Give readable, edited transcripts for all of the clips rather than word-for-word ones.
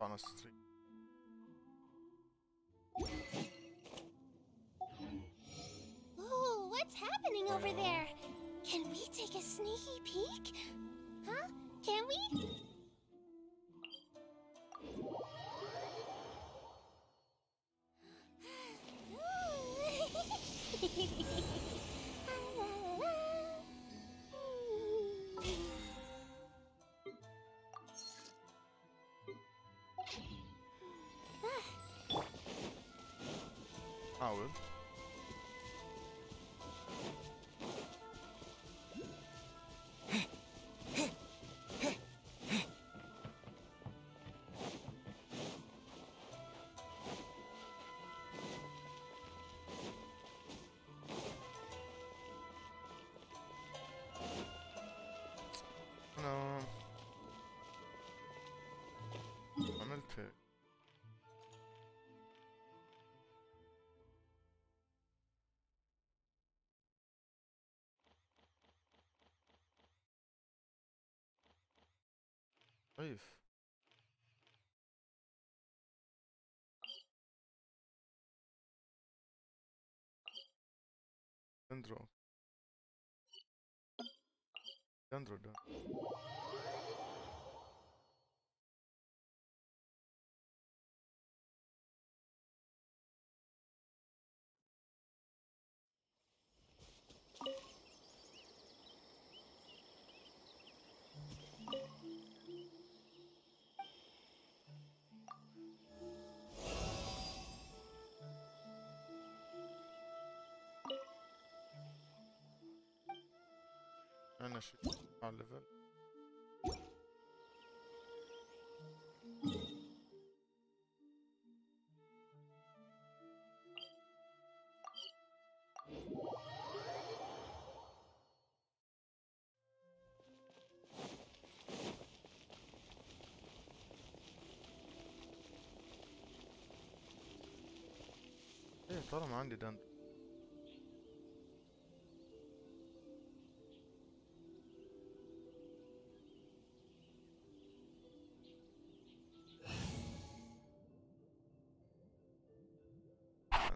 on a street. Ooh, what's happening over there? Can we take a sneaky peek? Huh? Can we? حاول. أنا عملت هيك. طيب دندرو دندرو ده أنا شيء على الليفل. ايه طالما عندي دند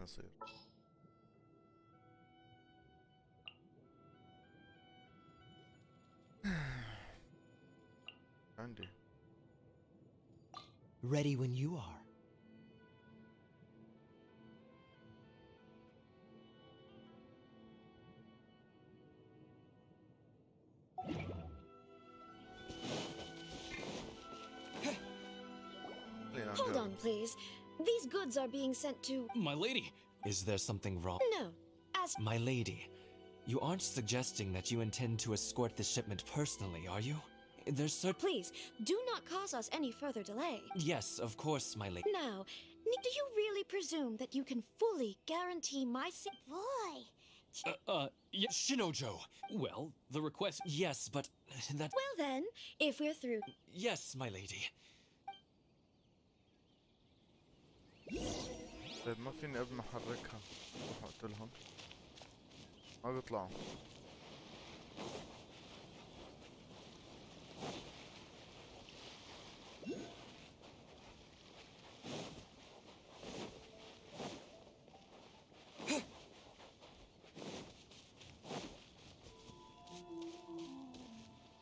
نصير عندي. Ready when you are. Hold on, please. These goods are being sent to... My lady! Is there something wrong? No. As... My lady, you aren't suggesting that you intend to escort the shipment personally, are you? There's Please, do not cause us any further delay. Yes, of course, my lady. Now, do you really presume that you can fully guarantee my Boy. Yes, Shinojo! Well, the request... Yes, but that... Well then, if we're through... Yes, my lady. طيب ما فيني قبل ما احركها اروح اقتلهم ما بيطلعوا.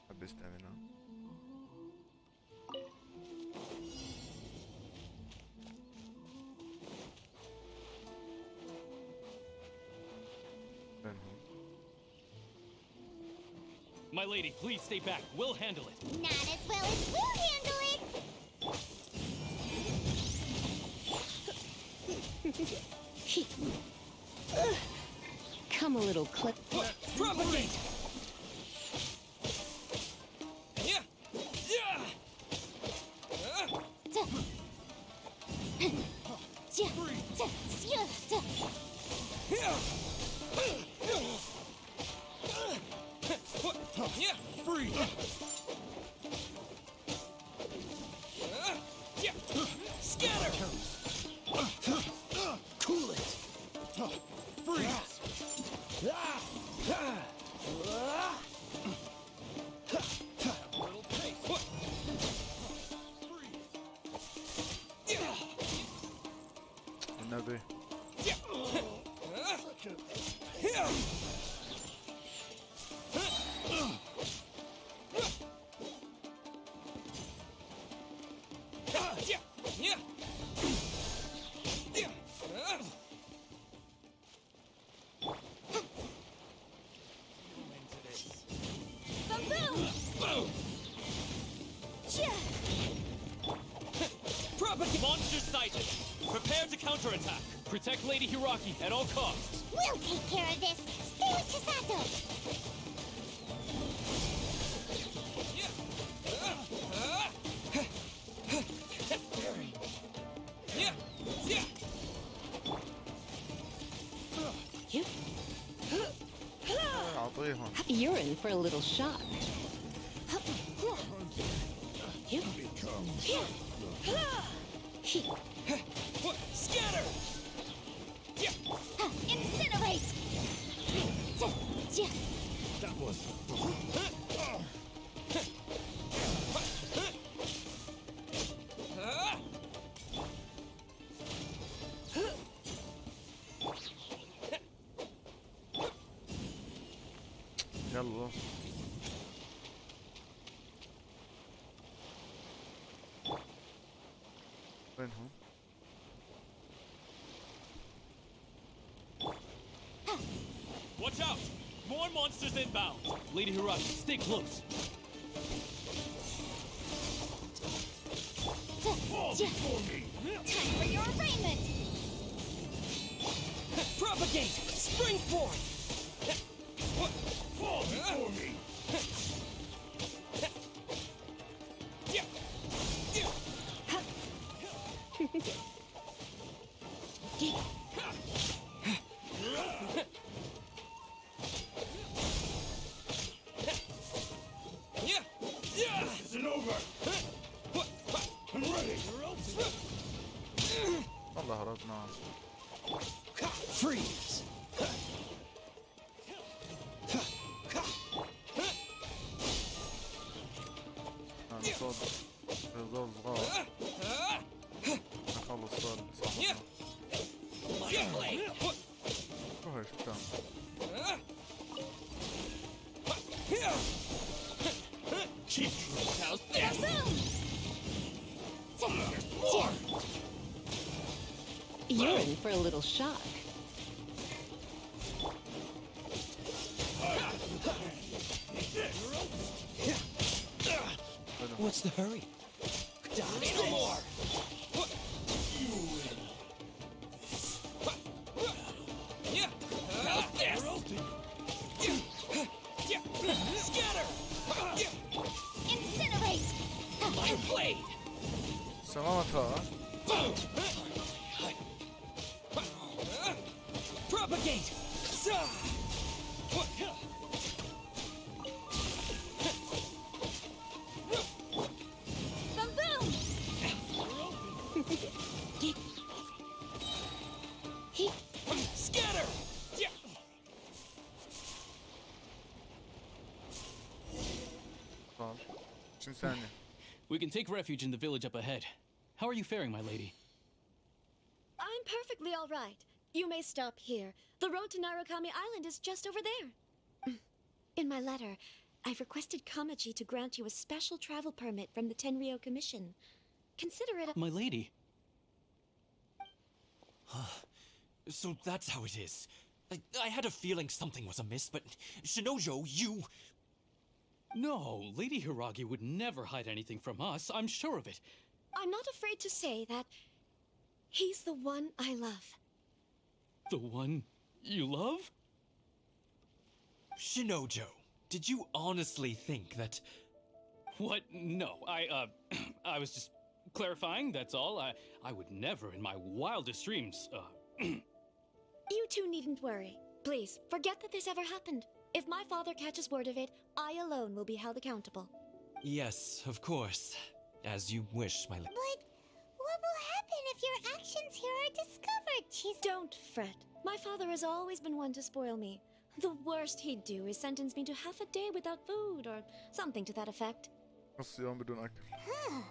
حد يستعملها. My lady, please stay back. We'll handle it. Not as well as we'll handle it! Come a little clip. Propagate! Yeah! Yeah! Yeah! Free! Yeah! Scatter! Cool it! Freeze! Little pace! Titan. Prepare to counterattack. Protect Lady Hiraki at all costs. We'll take care of this. Stay with Chisato. أعطيهم. You're in for a little shock. Scatter! Incinerate! That was... يلا. وينهم؟ Watch out! More monsters inbound! Lady Hiraki, stay close. Time for your arraignment! Propagate! Spring forth! Fall before me! Isn't over! I'm ready! والله هربنا. Freeze! أنا صوت هذول صغار. أخلص صار صح. روح إيش بتعمل؟ How's this? You're in for a little shock. What's the hurry? No more! How's this? Scatter! Incinerate! My blade! سمعتها. Propagate! Boom boom! Scatter! صار. 20 ثانية. We can take refuge in the village up ahead. How are you faring, my lady? I'm perfectly all right. You may stop here. The road to Narukami Island is just over there. In my letter, I've requested Kamachi to grant you a special travel permit from the Tenryou Commission. Consider it a... My lady? So that's how it is. I had a feeling something was amiss, but Shinojo, you... No, Lady Hiragi would never hide anything from us. I'm sure of it. I'm not afraid to say that he's the one I love. The one you love? Shinojo, did you honestly think that... What? No, I was just clarifying, that's all. I would never in my wildest dreams, You two needn't worry. Please, forget that this ever happened. If my father catches word of it, I alone will be held accountable. Yes, of course. As you wish, my lady. But what will happen if your actions here are discovered, Don't fret. My father has always been one to spoil me. The worst he'd do is sentence me to half a day without food or something to that effect. نص يوم بدون أكل. Huh.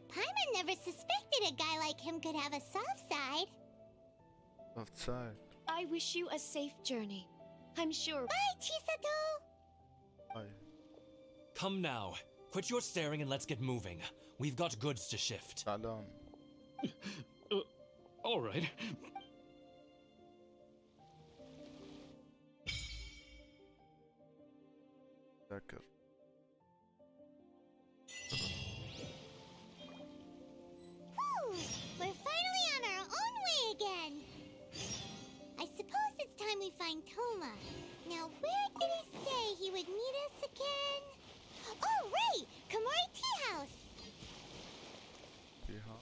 Paimon never suspected a guy like him could have a soft side. Left side. I wish you a safe journey. I'm sure... Bye, Chisato! Bye. Come now. Quit your staring and let's get moving. We've got goods to shift. تعالون. all right. ذاكر. Whew, we're finally Inazuma. Now, where did he say he would meet us again? Oh, right! Kamari Tea House! فيها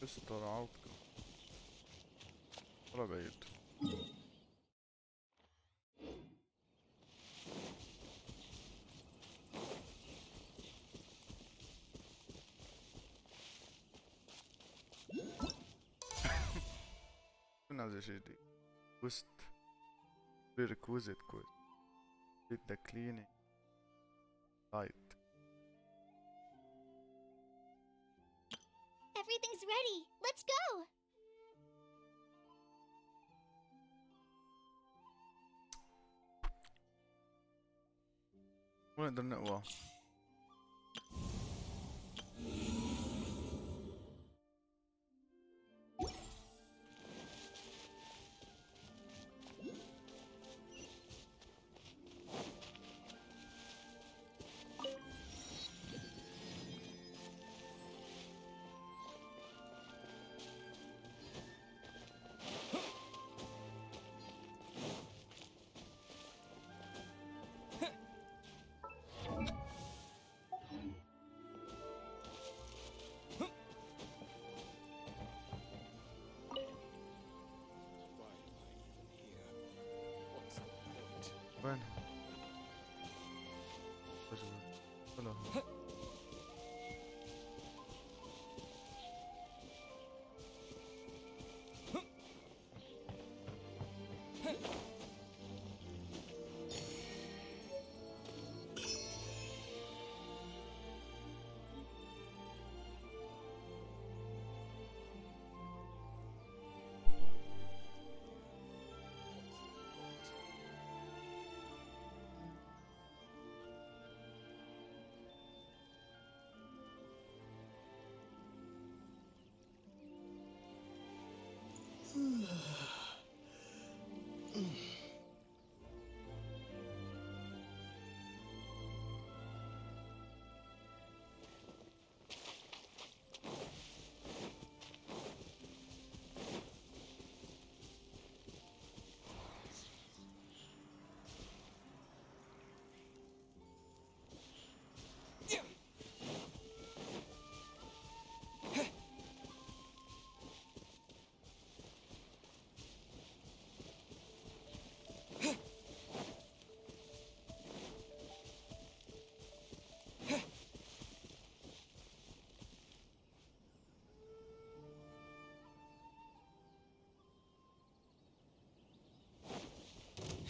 استر عودكم ولا بعيد. شنو هذا الشي جديد؟ كويست prerequisite quest with the cleaning site. Everything's ready. Let's go! وين نقدر نقوى؟ وين؟ ولا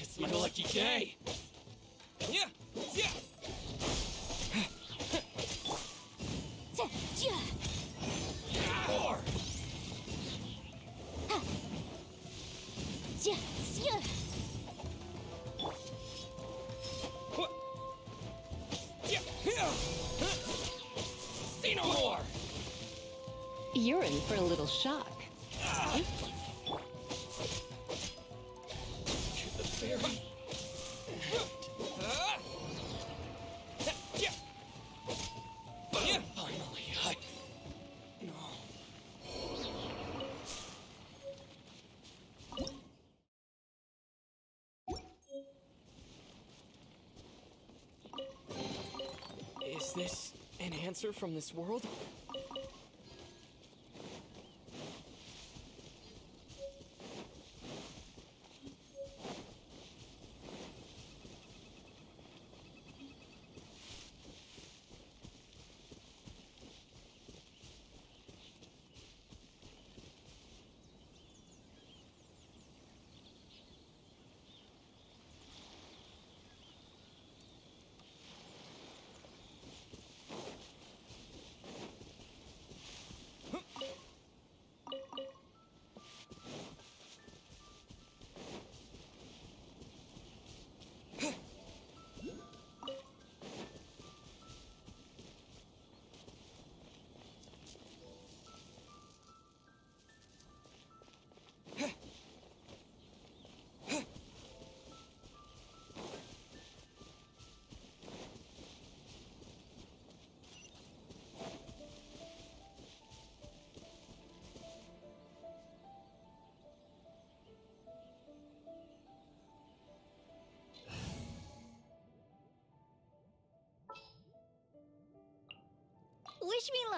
It's my lucky day! Yeah! Yeah! More! What? Yeah! See no more! You're in for a little shock. Finally, no. Is this an answer from this world?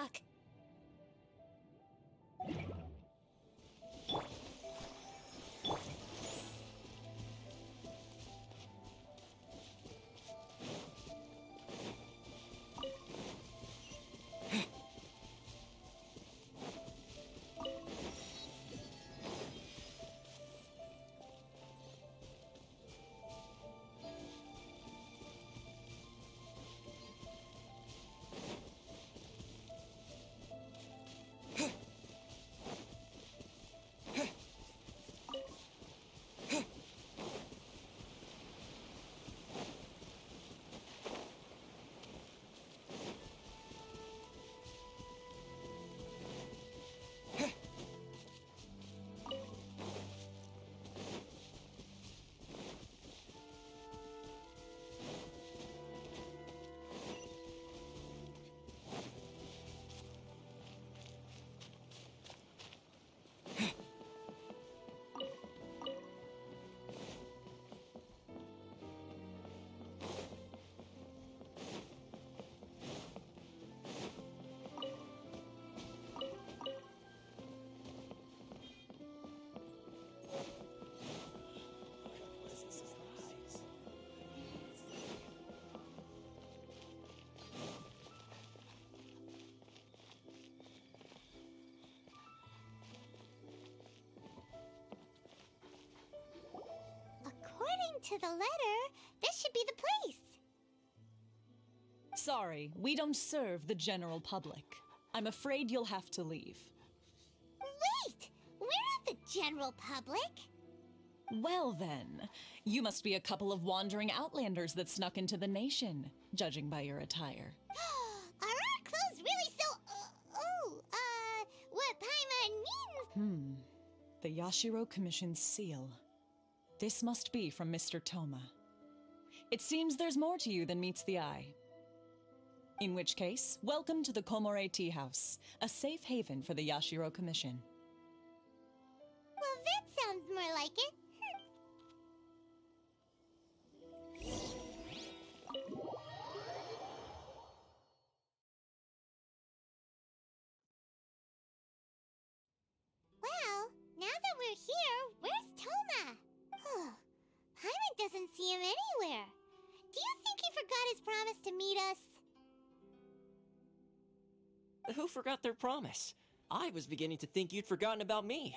look. According to the letter, this should be the place. Sorry, we don't serve the general public. I'm afraid you'll have to leave. Wait! We're not the general public. Well then, you must be a couple of wandering outlanders that snuck into the nation, judging by your attire. Are our clothes really so... what Paimon means? The Yashiro Commission's seal. This must be from Mr. Toma. It seems there's more to you than meets the eye. In which case, welcome to the Komore Tea House, a safe haven for the Yashiro Commission. Well, that sounds more like it. Well, now that we're here, where's Toma? Paimon doesn't see him anywhere. Do you think he forgot his promise to meet us? Who forgot their promise? I was beginning to think you'd forgotten about me.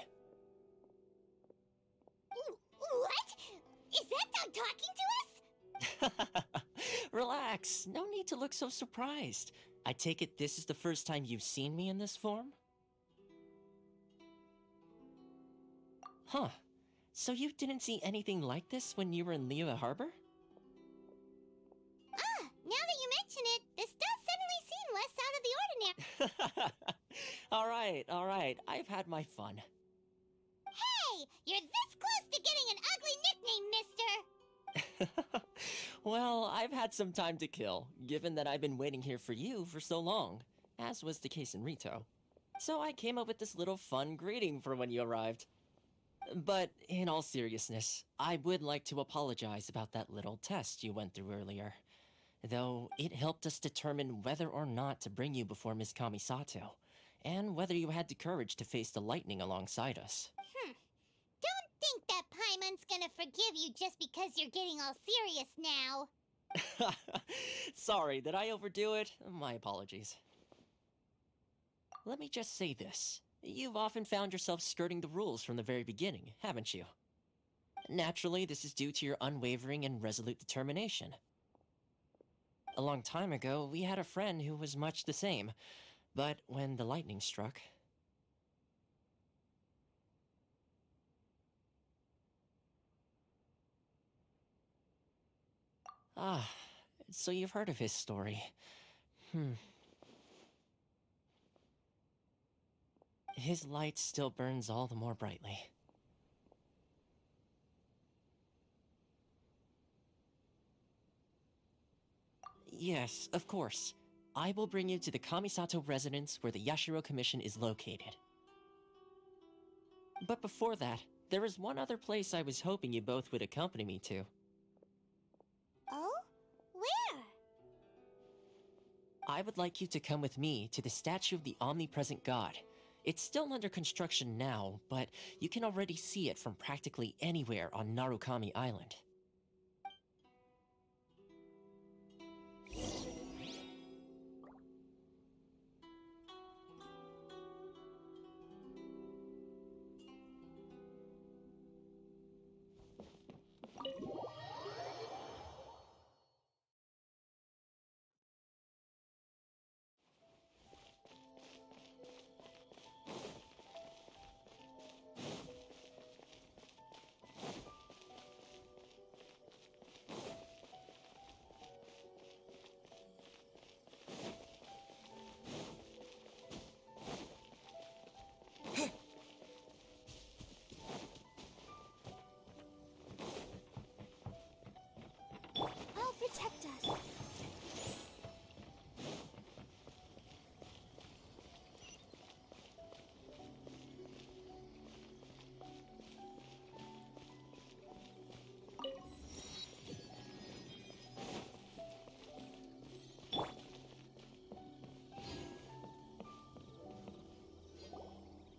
What? Is that dog talking to us? Relax, no need to look so surprised. I take it this is the first time you've seen me in this form? Huh. So you didn't see anything like this when you were in Liyue Harbor? Now that you mention it, this does suddenly seem less out of the ordinary. Alright, I've had my fun. Hey! You're this close to getting an ugly nickname, mister! Well, I've had some time to kill, given that I've been waiting here for you for so long, as was the case in Rito. So I came up with this little fun greeting for when you arrived. But in all seriousness, I would like to apologize about that little test you went through earlier. Though it helped us determine whether or not to bring you before Ms. Kamisato, and whether you had the courage to face the lightning alongside us. Don't think that Paimon's gonna forgive you just because you're getting all serious now. Sorry, did I overdo it? My apologies. Let me just say this. You've often found yourself skirting the rules from the very beginning, haven't you? Naturally, this is due to your unwavering and resolute determination. A long time ago, we had a friend who was much the same, but when the lightning struck... Ah, so you've heard of his story. His light still burns all the more brightly. Yes, of course. I will bring you to the Kamisato residence where the Yashiro Commission is located. But before that, there is one other place I was hoping you both would accompany me to. Oh? Where? I would like you to come with me to the statue of the omnipresent god. It's still under construction now, but you can already see it from practically anywhere on Narukami Island. I'll protect us.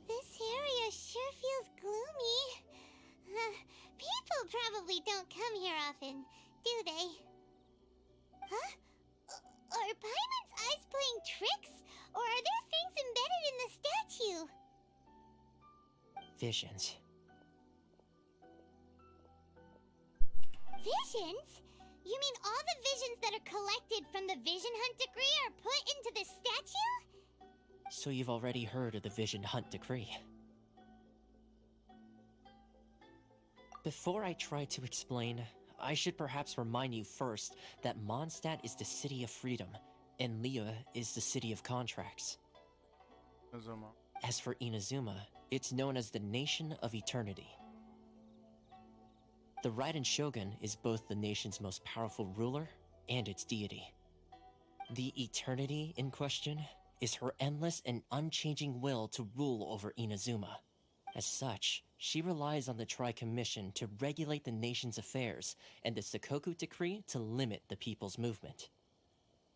This area sure feels gloomy. People probably don't come here often, do they? Huh? Are Paimon's eyes playing tricks? Or are there things embedded in the statue? Visions. Visions? You mean all the visions that are collected from the Vision Hunt Decree are put into the statue? So you've already heard of the Vision Hunt Decree. Before I try to explain, I should perhaps remind you first that Mondstadt is the city of freedom, and Liyue is the city of contracts. Inazuma. As for Inazuma, it's known as the Nation of Eternity. The Raiden Shogun is both the nation's most powerful ruler and its deity. The Eternity in question is her endless and unchanging will to rule over Inazuma. As such, she relies on the Tri-Commission to regulate the nation's affairs and the Sakoku Decree to limit the people's movement.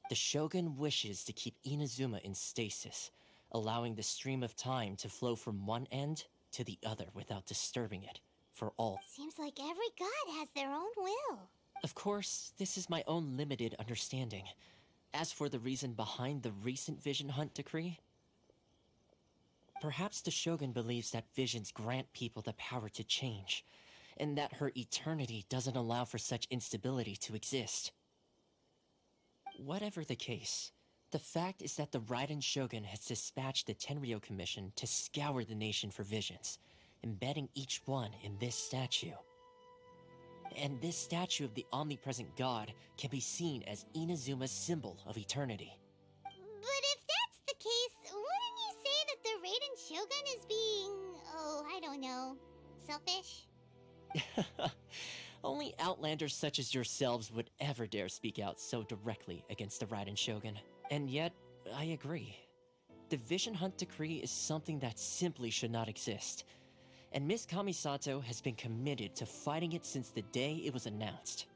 The Shogun wishes to keep Inazuma in stasis, allowing the stream of time to flow from one end to the other without disturbing it, for all. Seems like every god has their own will. Of course, this is my own limited understanding. As for the reason behind the recent Vision Hunt Decree, perhaps the Shogun believes that visions grant people the power to change, and that her eternity doesn't allow for such instability to exist. Whatever the case, the fact is that the Raiden Shogun has dispatched the Tenryou Commission to scour the nation for visions, embedding each one in this statue. And this statue of the omnipresent god can be seen as Inazuma's symbol of eternity. But if that's the case, wouldn't you say that the Raiden Shogun is being, I don't know, selfish? Only outlanders such as yourselves would ever dare speak out so directly against the Raiden Shogun. And yet, I agree. The Vision Hunt Decree is something that simply should not exist. And Miss Kamisato has been committed to fighting it since the day it was announced.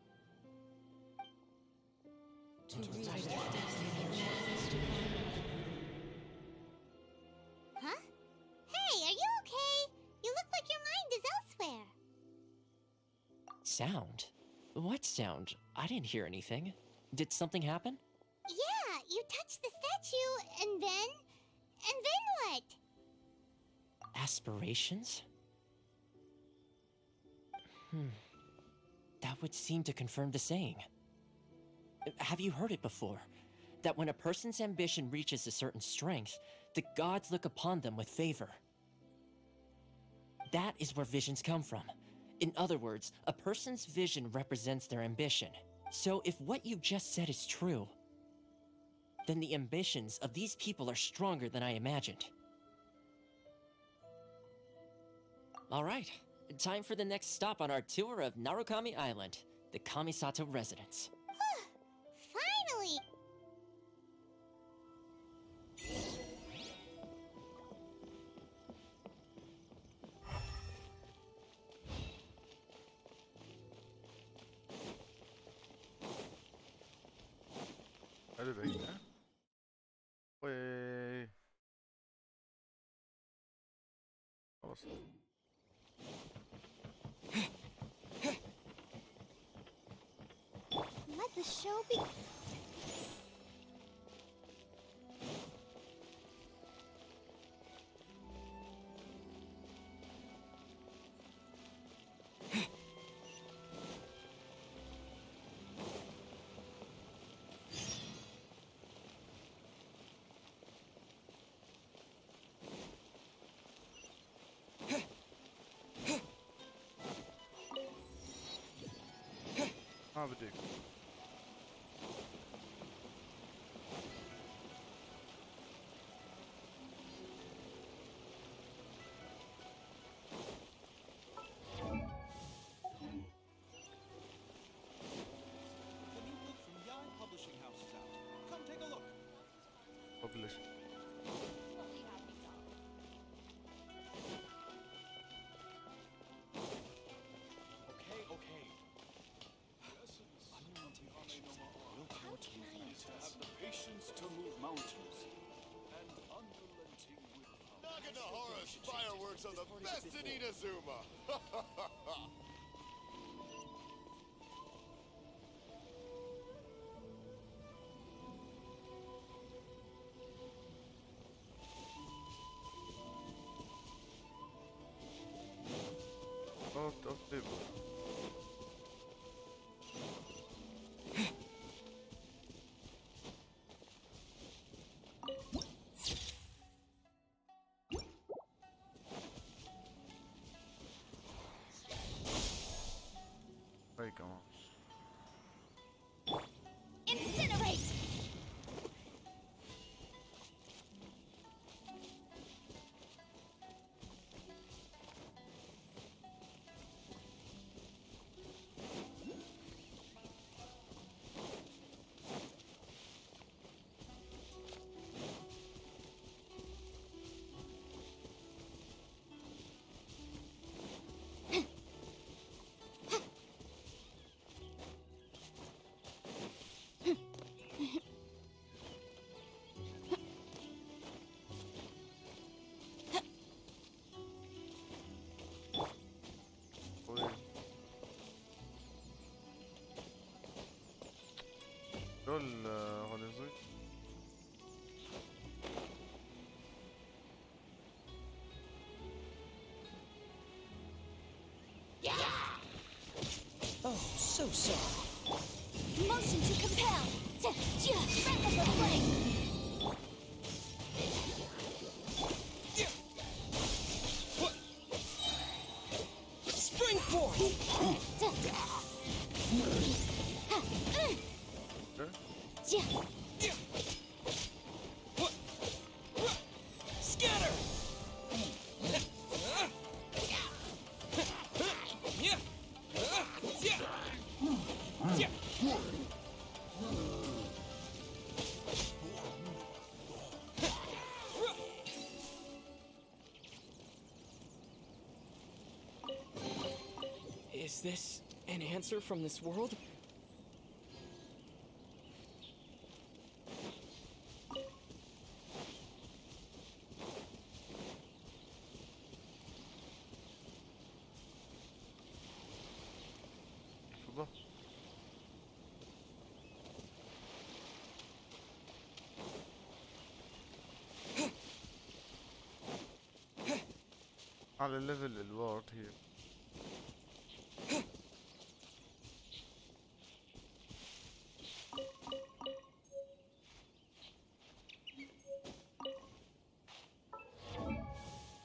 Huh? Hey, are you okay? You look like your mind is elsewhere. Sound? What sound? I didn't hear anything. Did something happen? Yeah, you touched the statue, and then what? Aspirations? That would seem to confirm the saying. Have you heard it before? That when a person's ambition reaches a certain strength, the gods look upon them with favor. That is where visions come from. In other words, a person's vision represents their ambition. So if what you just said is true, then the ambitions of these people are stronger than I imagined. Alright, time for the next stop on our tour of Narukami Island, the Kamisato residence. Finally! Är det väg där? اصلا. Let the show be. ما بدك. The new book from Yai Publishing House is out. Come take a look. Publish. Okay, okay. Have the patience to move mountains and unrelenting willpower. Naganohara's fireworks are the best in Inazuma! Of people. Hey, come on. Incinerate! دول غليظين. Oh, so sorry. Motion to compel! Rapid flame! Spring forth! Scatter! Is this an answer from this world? تفضل. على ليفل الوورد هي.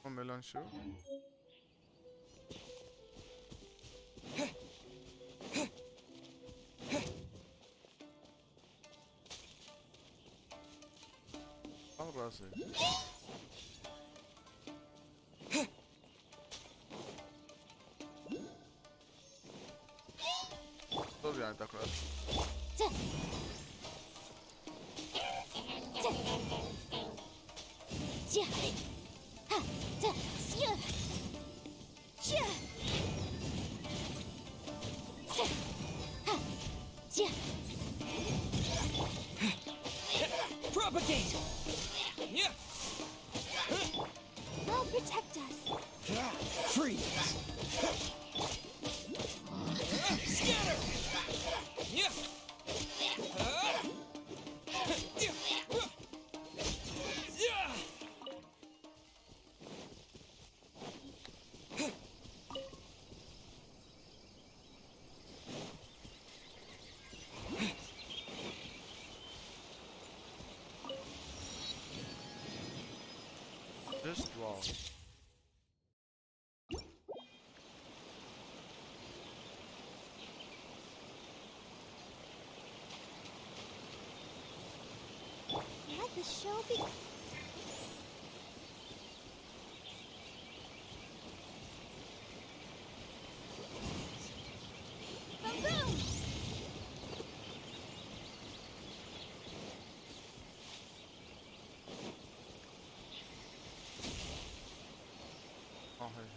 عملا شو؟ على راسي. طب يعني تاكل Propagate! Yeah! I'll protect protect us. Freeze! Scatter! Yeah! This wall. Let the show begin. Boom, boom! Oh, hey.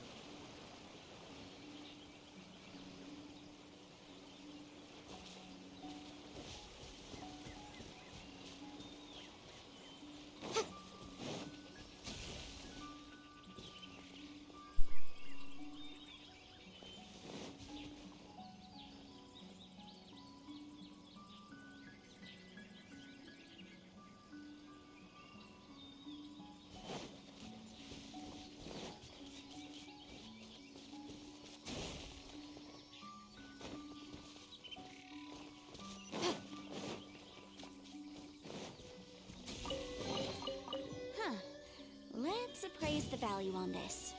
Let's appraise the value on this.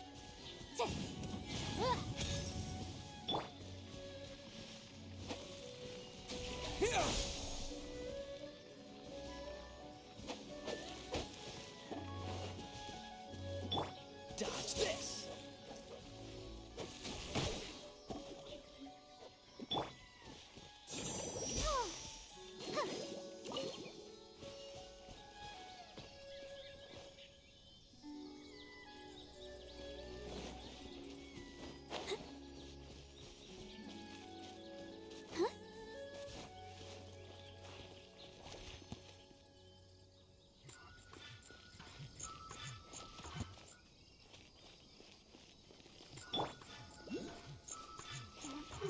Dodge this!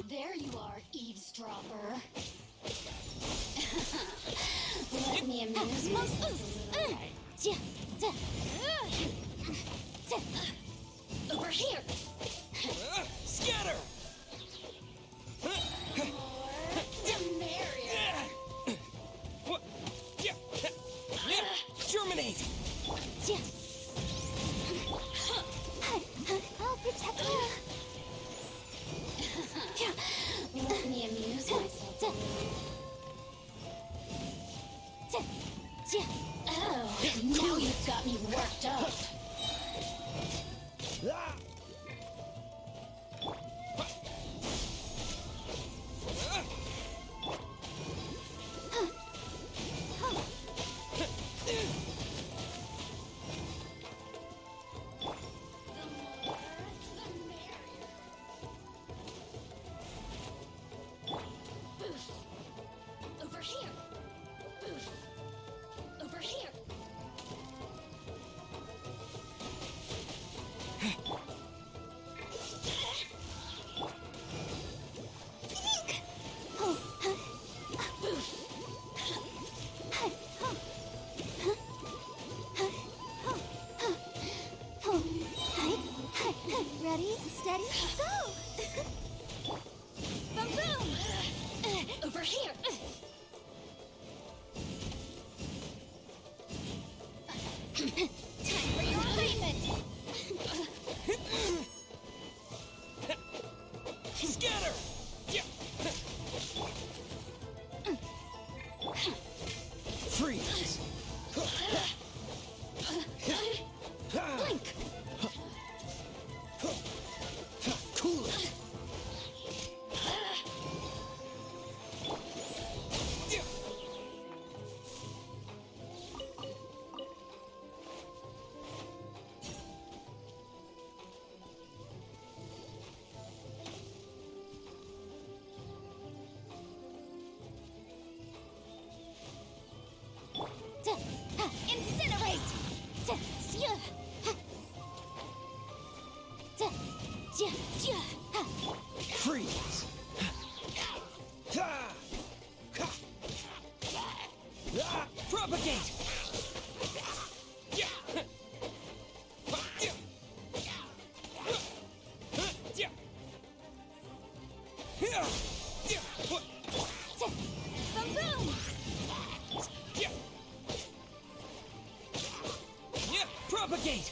There you are, eavesdropper. Let me amuse myself a little. Over here! Scatter! The merrier. What? Yeah! Germinate! I'll protect you. Let me amuse myself a little. Oh, now you've got me worked up. Over here. Over here. Ready, steady, go! Boom, boom! Over here. Time for your payment! Scatter! Yeah. Freeze! Blink. Cool it! Freeze! Propagate! Boom! Propagate!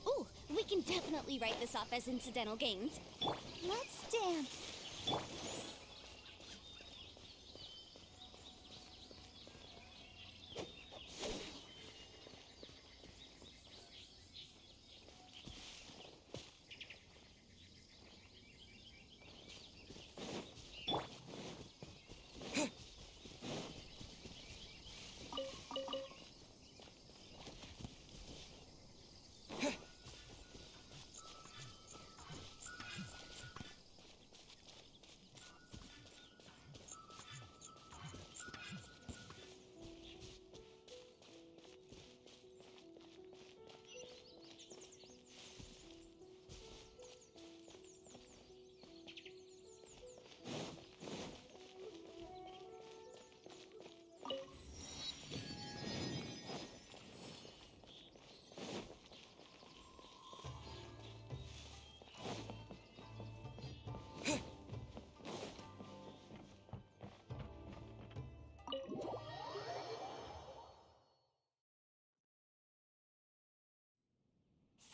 Ooh, we can definitely write this off as incidental gains. Let's dance.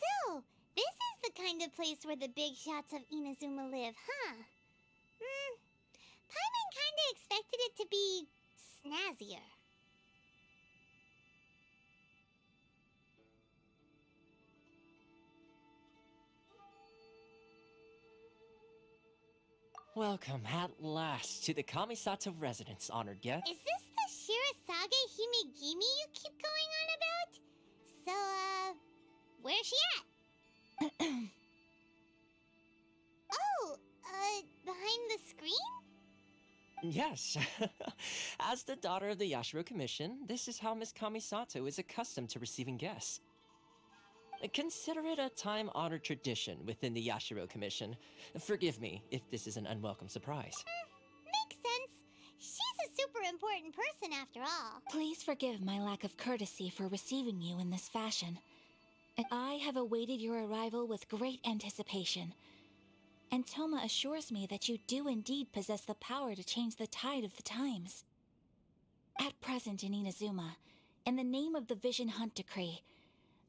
So, this is the kind of place where the big shots of Inazuma live, huh? Paimon kinda expected it to be snazzier. Welcome at last to the Kamisato residence, honored guest. Is this the Shirazage Himegimi you keep going on about? So, where's she at? Oh, behind the screen? Yes. As the daughter of the Yashiro Commission, this is how Miss Kamisato is accustomed to receiving guests. Consider it a time-honored tradition within the Yashiro Commission. Forgive me if this is an unwelcome surprise. Makes sense. She's a super important person after all. Please forgive my lack of courtesy for receiving you in this fashion. I have awaited your arrival with great anticipation. And Toma assures me that you do indeed possess the power to change the tide of the times. At present in Inazuma, in the name of the Vision Hunt Decree,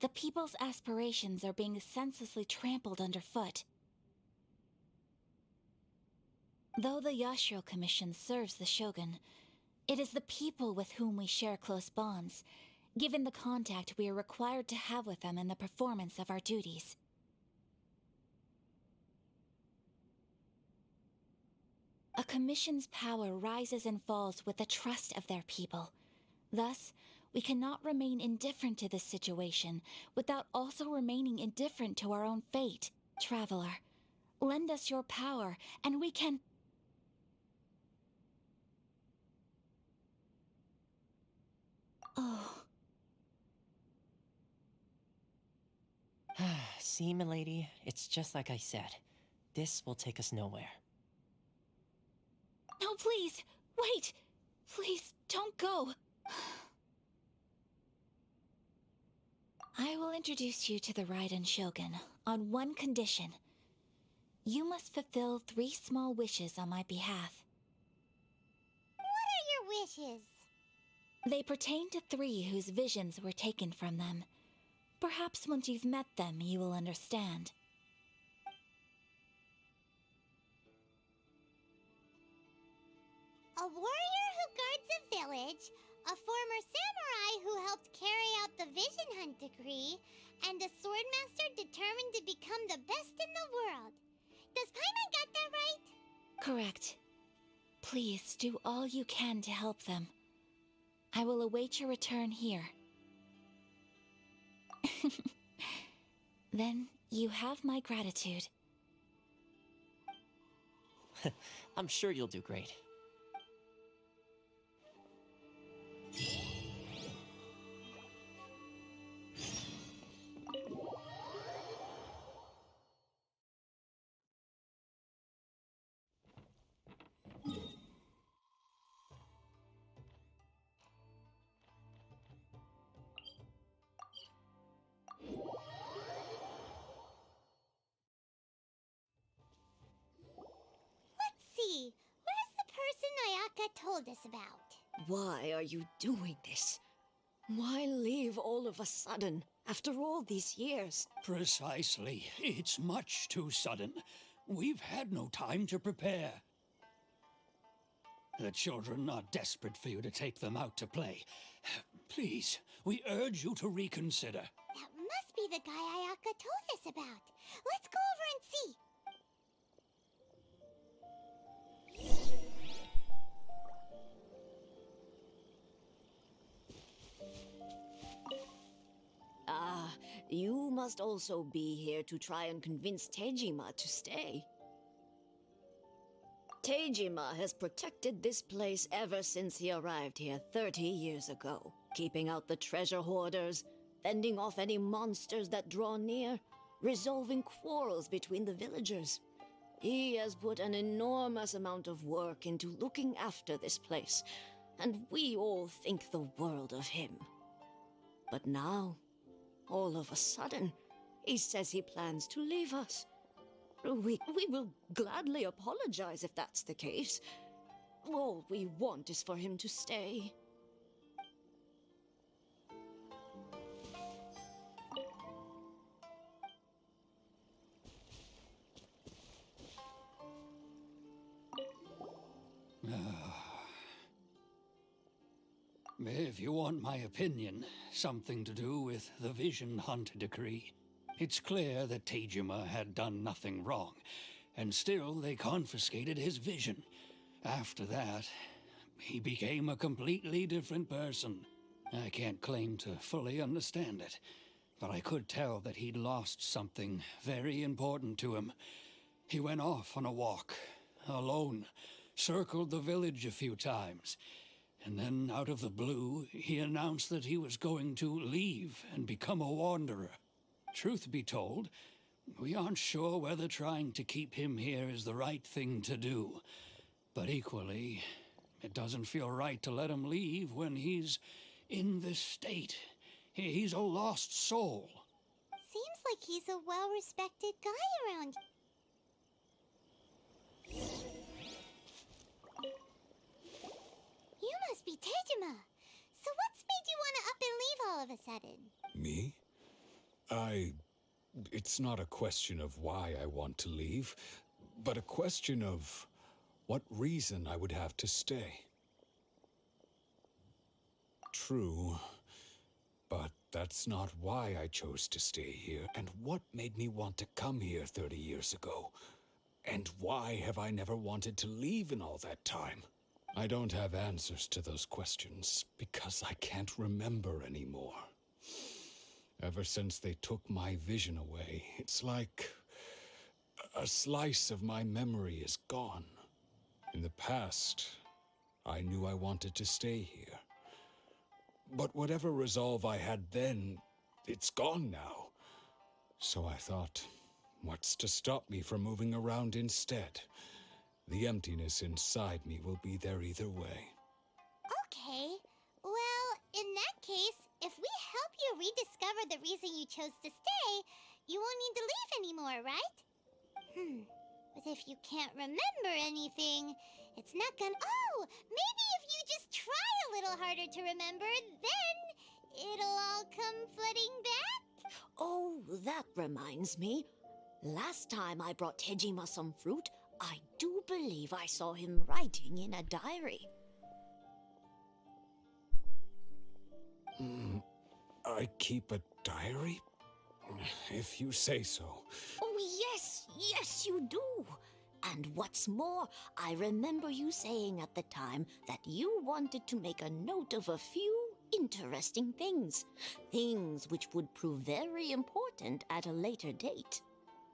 the people's aspirations are being senselessly trampled underfoot. Though the Yashiro Commission serves the Shogun, it is the people with whom we share close bonds, given the contact we are required to have with them in the performance of our duties. A commission's power rises and falls with the trust of their people. Thus, we cannot remain indifferent to this situation without also remaining indifferent to our own fate. Traveler, lend us your power, and we can... Oh. See, milady, it's just like I said. This will take us nowhere. No, please! Wait! Please, don't go! I will introduce you to the Raiden Shogun on one condition. You must fulfill 3 small wishes on my behalf. What are your wishes? They pertain to 3 whose visions were taken from them. Perhaps once you've met them, you will understand. A warrior who guards a village, a former samurai who helped carry out the Vision Hunt Decree, and a swordmaster determined to become become the best in the world. Does Paimon got that right? Correct. Please do all you can to help them. I will await your return here. Then you have my gratitude. I'm sure you'll do great. See, where's the person Ayaka told us about? Why are you doing this? Why leave all of a sudden, after all these years? Precisely. It's much too sudden. We've had no time to prepare. The children are desperate for you to take them out to play. Please, we urge you to reconsider. That must be the guy Ayaka told us about. Let's go over and see. Ah, you must also be here to try and convince Tejima to stay. Tejima has protected this place ever since he arrived here 30 years ago, keeping out the treasure hoarders, fending off any monsters that draw near, resolving quarrels between the villagers. He has put an enormous amount of work into looking after this place, and we all think the world of him. But now, all of a sudden, he says he plans to leave us. We will gladly apologize if that's the case. All we want is for him to stay. If you want my opinion, something to do with the Vision Hunt decree. It's clear that Tejima had done nothing wrong, and still they confiscated his vision. After that, he became a completely different person. I can't claim to fully understand it, but I could tell that he'd lost something very important to him. He went off on a walk, alone, circled the village a few times, and then, out of the blue, he announced that he was going to leave and become a wanderer. Truth be told, we aren't sure whether trying to keep him here is the right thing to do. But equally, it doesn't feel right to let him leave when he's in this state. He's a lost soul. Seems like he's a well-respected guy around. You must be Tejima. So what's made you want to up and leave all of a sudden? Me? It's not a question of why I want to leave, but a question of what reason I would have to stay. True, but that's not why I chose to stay here, and what made me want to come here 30 years ago. And why have I never wanted to leave in all that time? I don't have answers to those questions, because I can't remember anymore. Ever since they took my vision away, it's like a slice of my memory is gone. In the past, I knew I wanted to stay here. But whatever resolve I had then, it's gone now. So I thought, what's to stop me from moving around instead? The emptiness inside me will be there either way. Okay. Well, in that case, if we help you rediscover the reason you chose to stay, you won't need to leave anymore, right? But if you can't remember anything, it's not gonna... Oh! Maybe if you just try a little harder to remember, then it'll all come flooding back? Oh, that reminds me. Last time I brought Tejima some fruit, I do believe I saw him writing in a diary. I keep a diary? If you say so. Oh, yes, yes, you do. And what's more, I remember you saying at the time that you wanted to make a note of a few interesting things. Things which would prove very important at a later date.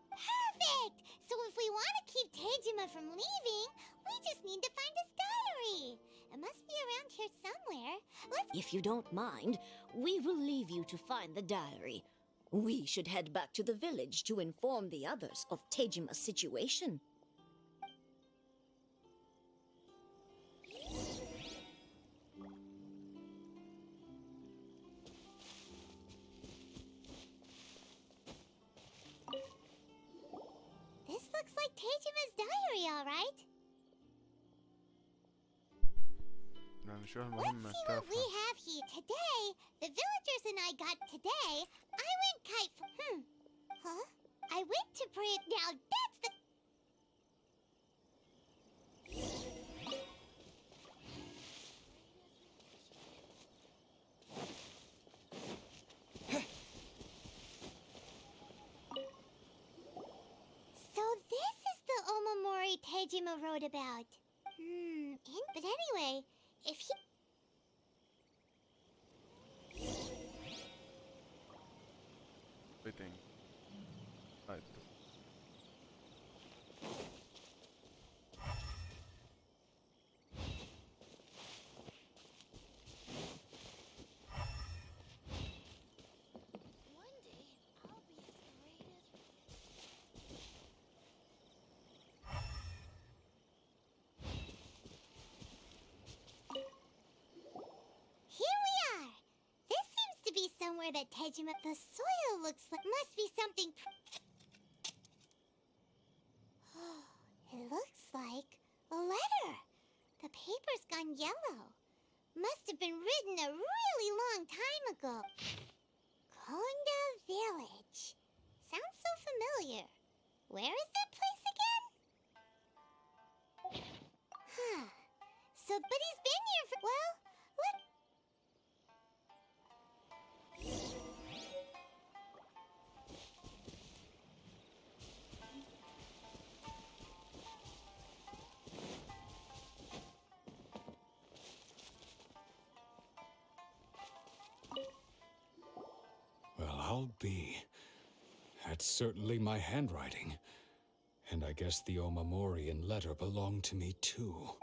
Perfect! So if we want to keep Tejima from leaving, we just need to find his diary. It must be around here somewhere. If you don't mind, we will leave you to find the diary. We should head back to the village to inform the others of Tejima's situation. This looks like Tejima's diary, all right. يعني شو Let's المهمة see what we التافهة؟ have here. Today, the villagers and I got today. I went Huh? I went to pray. Now that's the. So this is the Omamori Tejima wrote about. But anyway, if he... Waiting. Right. Here we are! This seems to be somewhere that Tejima... The soil looks like... Must be something... It looks like a letter. The paper's gone yellow. Must have been written a really long time ago. Konda Village. Sounds so familiar. Where is that place again? So, but he's been here for... Well, what... Well, I'll be. That's certainly my handwriting. And I guess the Omamorian letter belonged to me too.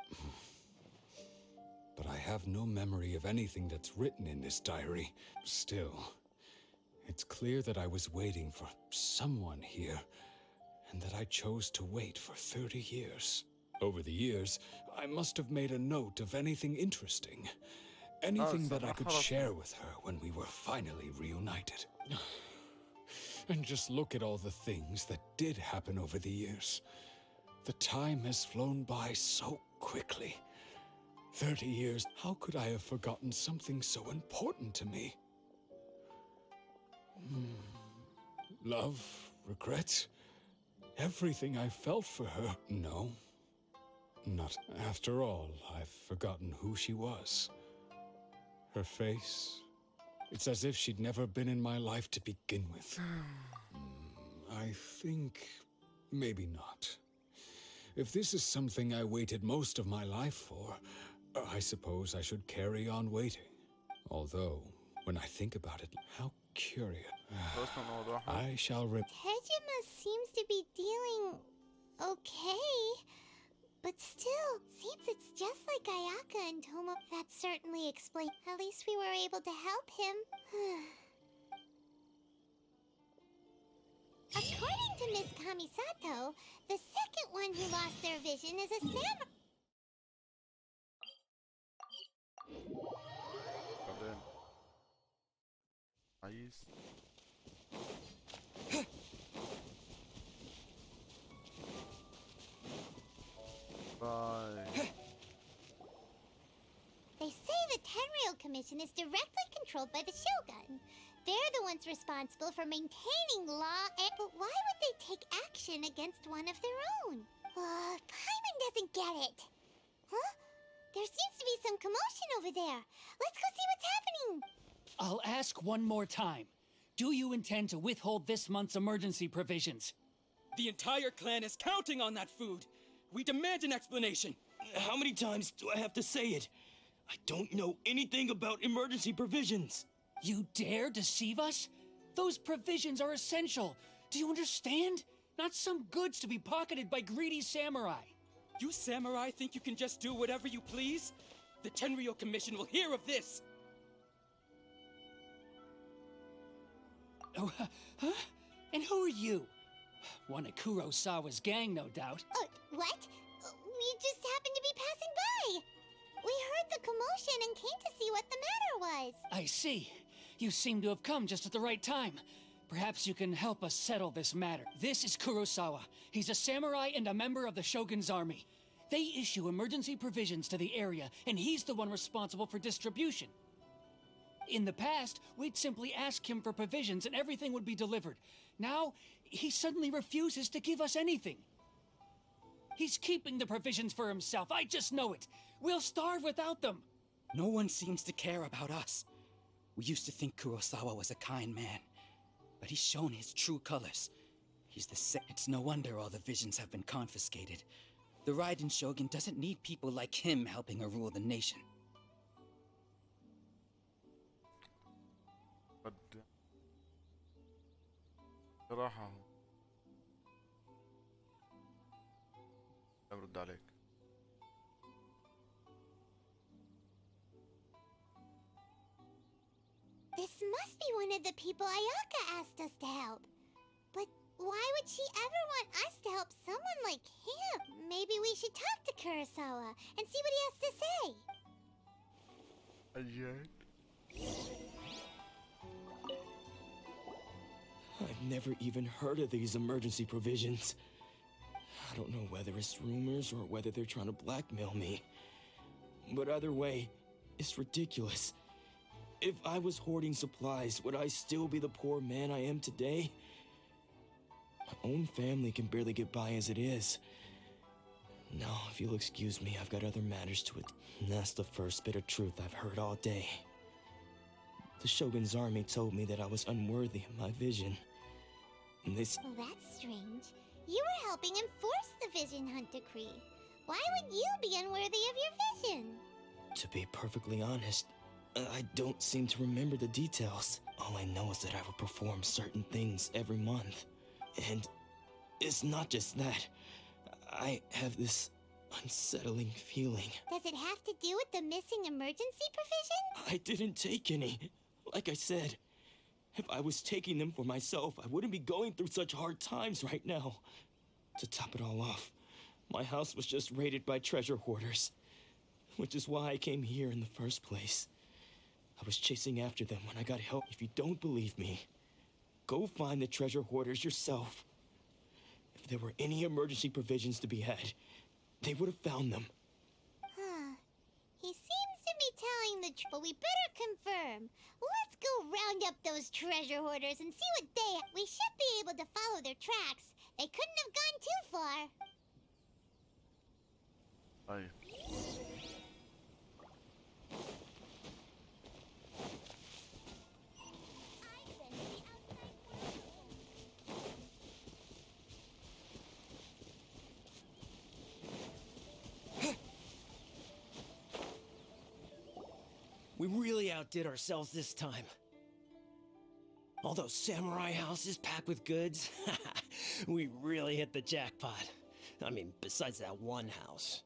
But I have no memory of anything that's written in this diary. Still, it's clear that I was waiting for someone here, and that I chose to wait for 30 years. Over the years, I must have made a note of anything interesting. Anything that I could share with her when we were finally reunited. And just look at all the things that did happen over the years. The time has flown by so quickly. 30 years, how could I have forgotten something so important to me? Love, regret, everything I felt for her. No, not after all. I've forgotten who she was. Her face, it's as if she'd never been in my life to begin with. I think maybe not. If this is something I waited most of my life for, I suppose I should carry on waiting. Although, when I think about it, how curious. I shall Tejima seems to be dealing... okay. But still, seems it's just like Ayaka and Tomo. That certainly explains. At least we were able to help him. According to Miss Kamisato, the second one who lost their vision is a samurai. بعدين عايز باي. They say the Tenryou Commission is directly controlled by the Shogun. They're the ones responsible for maintaining law and... But why would they take action against one of their own? Paimon doesn't get it. Huh? There seems to be some commotion over there. Let's go see what's happening. I'll ask one more time. do you intend to withhold this month's emergency provisions? The entire clan is counting on that food. We demand an explanation. How many times do I have to say it? I don't know anything about emergency provisions. You dare deceive us? Those provisions are essential. Do you understand? Not some goods to be pocketed by greedy samurai. You samurai think you can just do whatever you please? The Tenryou Commission will hear of this! Oh, huh? And who are you? One of Kurosawa's gang, no doubt. What? We just happened to be passing by. We heard the commotion and came to see what the matter was. I see. You seem to have come just at the right time. Perhaps you can help us settle this matter. This is Kurosawa. He's a samurai and a member of the Shogun's army. They issue emergency provisions to the area, and he's the one responsible for distribution. In the past, we'd simply ask him for provisions and everything would be delivered. Now, he suddenly refuses to give us anything. He's keeping the provisions for himself. I just know it. We'll starve without them. No one seems to care about us. We used to think Kurosawa was a kind man, but he's shown his true colors. He's the It's no wonder all the visions have been confiscated. The Raiden Shogun doesn't need people like him helping her rule the nation. قد صراحة أرد عليك. This must be one of the people Ayaka asked us to help. But why would she ever want us to help someone like him? Maybe we should talk to Kurosawa and see what he has to say. I've never even heard of these emergency provisions. I don't know whether it's rumors or whether they're trying to blackmail me. But either way, it's ridiculous. If I was hoarding supplies, would I still be the poor man I am today? My own family can barely get by as it is. Now, if you'll excuse me, I've got other matters to it. And that's the first bit of truth I've heard all day. The Shogun's army told me that I was unworthy of my vision. And they Well, that's strange. You were helping enforce the Vision Hunt Decree. Why would you be unworthy of your vision? To be perfectly honest, I don't seem to remember the details. All I know is that I will perform certain things every month. And it's not just that. I have this unsettling feeling. Does it have to do with the missing emergency provision? I didn't take any. Like I said, if I was taking them for myself, I wouldn't be going through such hard times right now. To top it all off, my house was just raided by treasure hoarders, which is why I came here in the first place. I was chasing after them when I got help. If you don't believe me, go find the treasure hoarders yourself. If there were any emergency provisions to be had, they would have found them. Huh. He seems to be telling the truth, but we better confirm. Let's go round up those treasure hoarders and see what they have. We should be able to follow their tracks. They couldn't have gone too far. طيب. We really outdid ourselves this time. All those samurai houses packed with goods, we really hit the jackpot. I mean, besides that one house.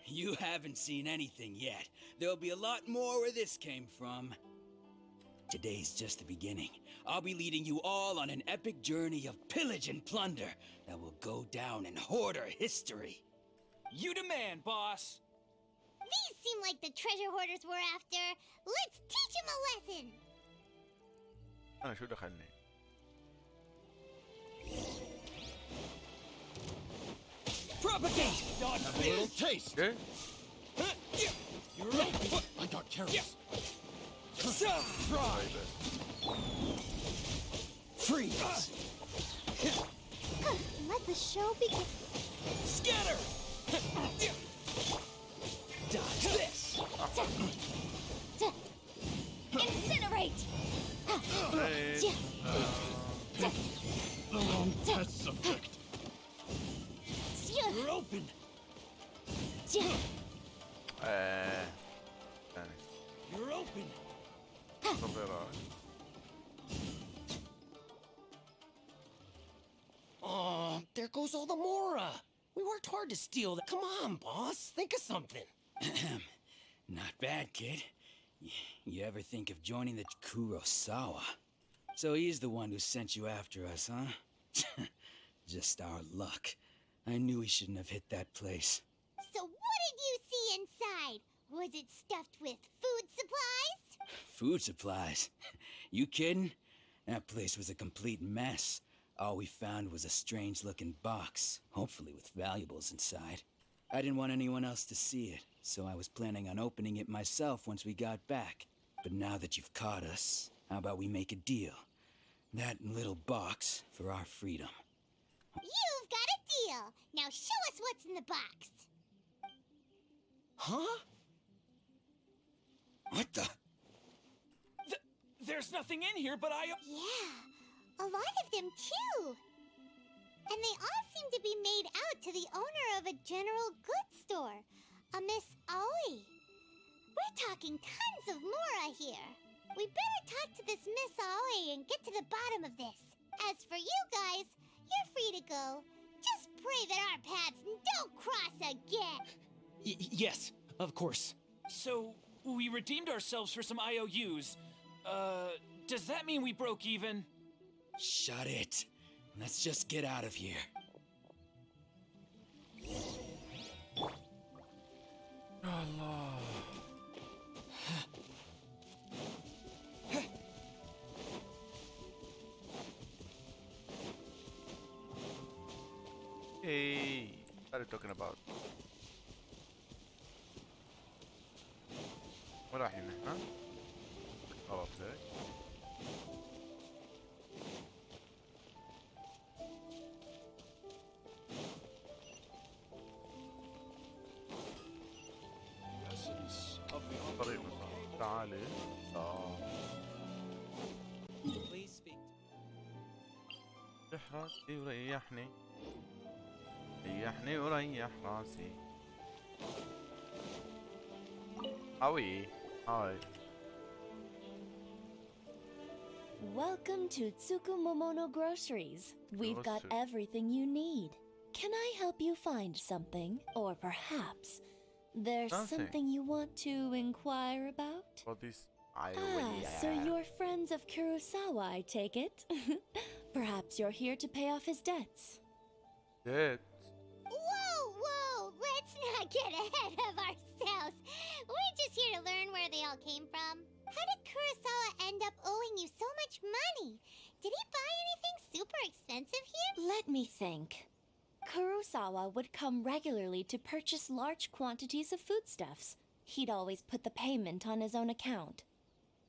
You haven't seen anything yet. There'll be a lot more where this came from. Today's just the beginning. I'll be leading you all on an epic journey of pillage and plunder that will go down in hoarder history. You demand, boss! These seem like the treasure hoarders we're after. Let's teach them a lesson. أنا شو دخلني؟ Propagate! Have a little taste. Okay. You're right. I got careless. Try this. Freeze! Let the show begin. Scatter! Dodge this! Incinerate! Hey. Some test subject. You're open. ثاني You're open. صغيرة. Oh, there goes all the Mora. We worked hard to steal that. Come on, boss. Think of something. Not bad, kid. You ever think of joining the Kurosawa? So he's the one who sent you after us, huh? Just our luck. I knew he shouldn't have hit that place. So what did you see inside? Was it stuffed with food supplies? Food supplies? You kidding? That place was a complete mess. All we found was a strange-looking box, hopefully with valuables inside. I didn't want anyone else to see it, so I was planning on opening it myself once we got back. But now that you've caught us, how about we make a deal? That little box for our freedom. You've got a deal. Now show us what's in the box. Huh? What the? There's nothing in here, but Yeah, a lot of them too. And they all seem to be made out to the owner of a general goods store, a Miss Aoi. We're talking tons of Mora here. We better talk to this Miss Aoi and get to the bottom of this. As for you guys, you're free to go. Just pray that our paths don't cross again. Yes, of course. So, we redeemed ourselves for some IOUs. Does that mean we broke even? Shut it. Let's just get out of here. Allah. Hey, what are you talking about? وين رايحين نحن؟ خلاص هيك. طريق مسار. تعالي. Please speak. ريح راسي وريحني. ريحني وريح راسي. Howie. Hi. Welcome to Tsukumomono Groceries. We've got everything you need. Can I help you find something? Or perhaps there's something you want to inquire about? For this So you're friends of Kurosawa, I take it? Perhaps you're here to pay off his debts. Dead. Whoa, let's not get ahead of ourselves. We're just here to learn where they all came from. How did Kurosawa end up owing you so much money? Did he buy anything super expensive here? Let me think. Kurosawa would come regularly to purchase large quantities of foodstuffs. He'd always put the payment on his own account.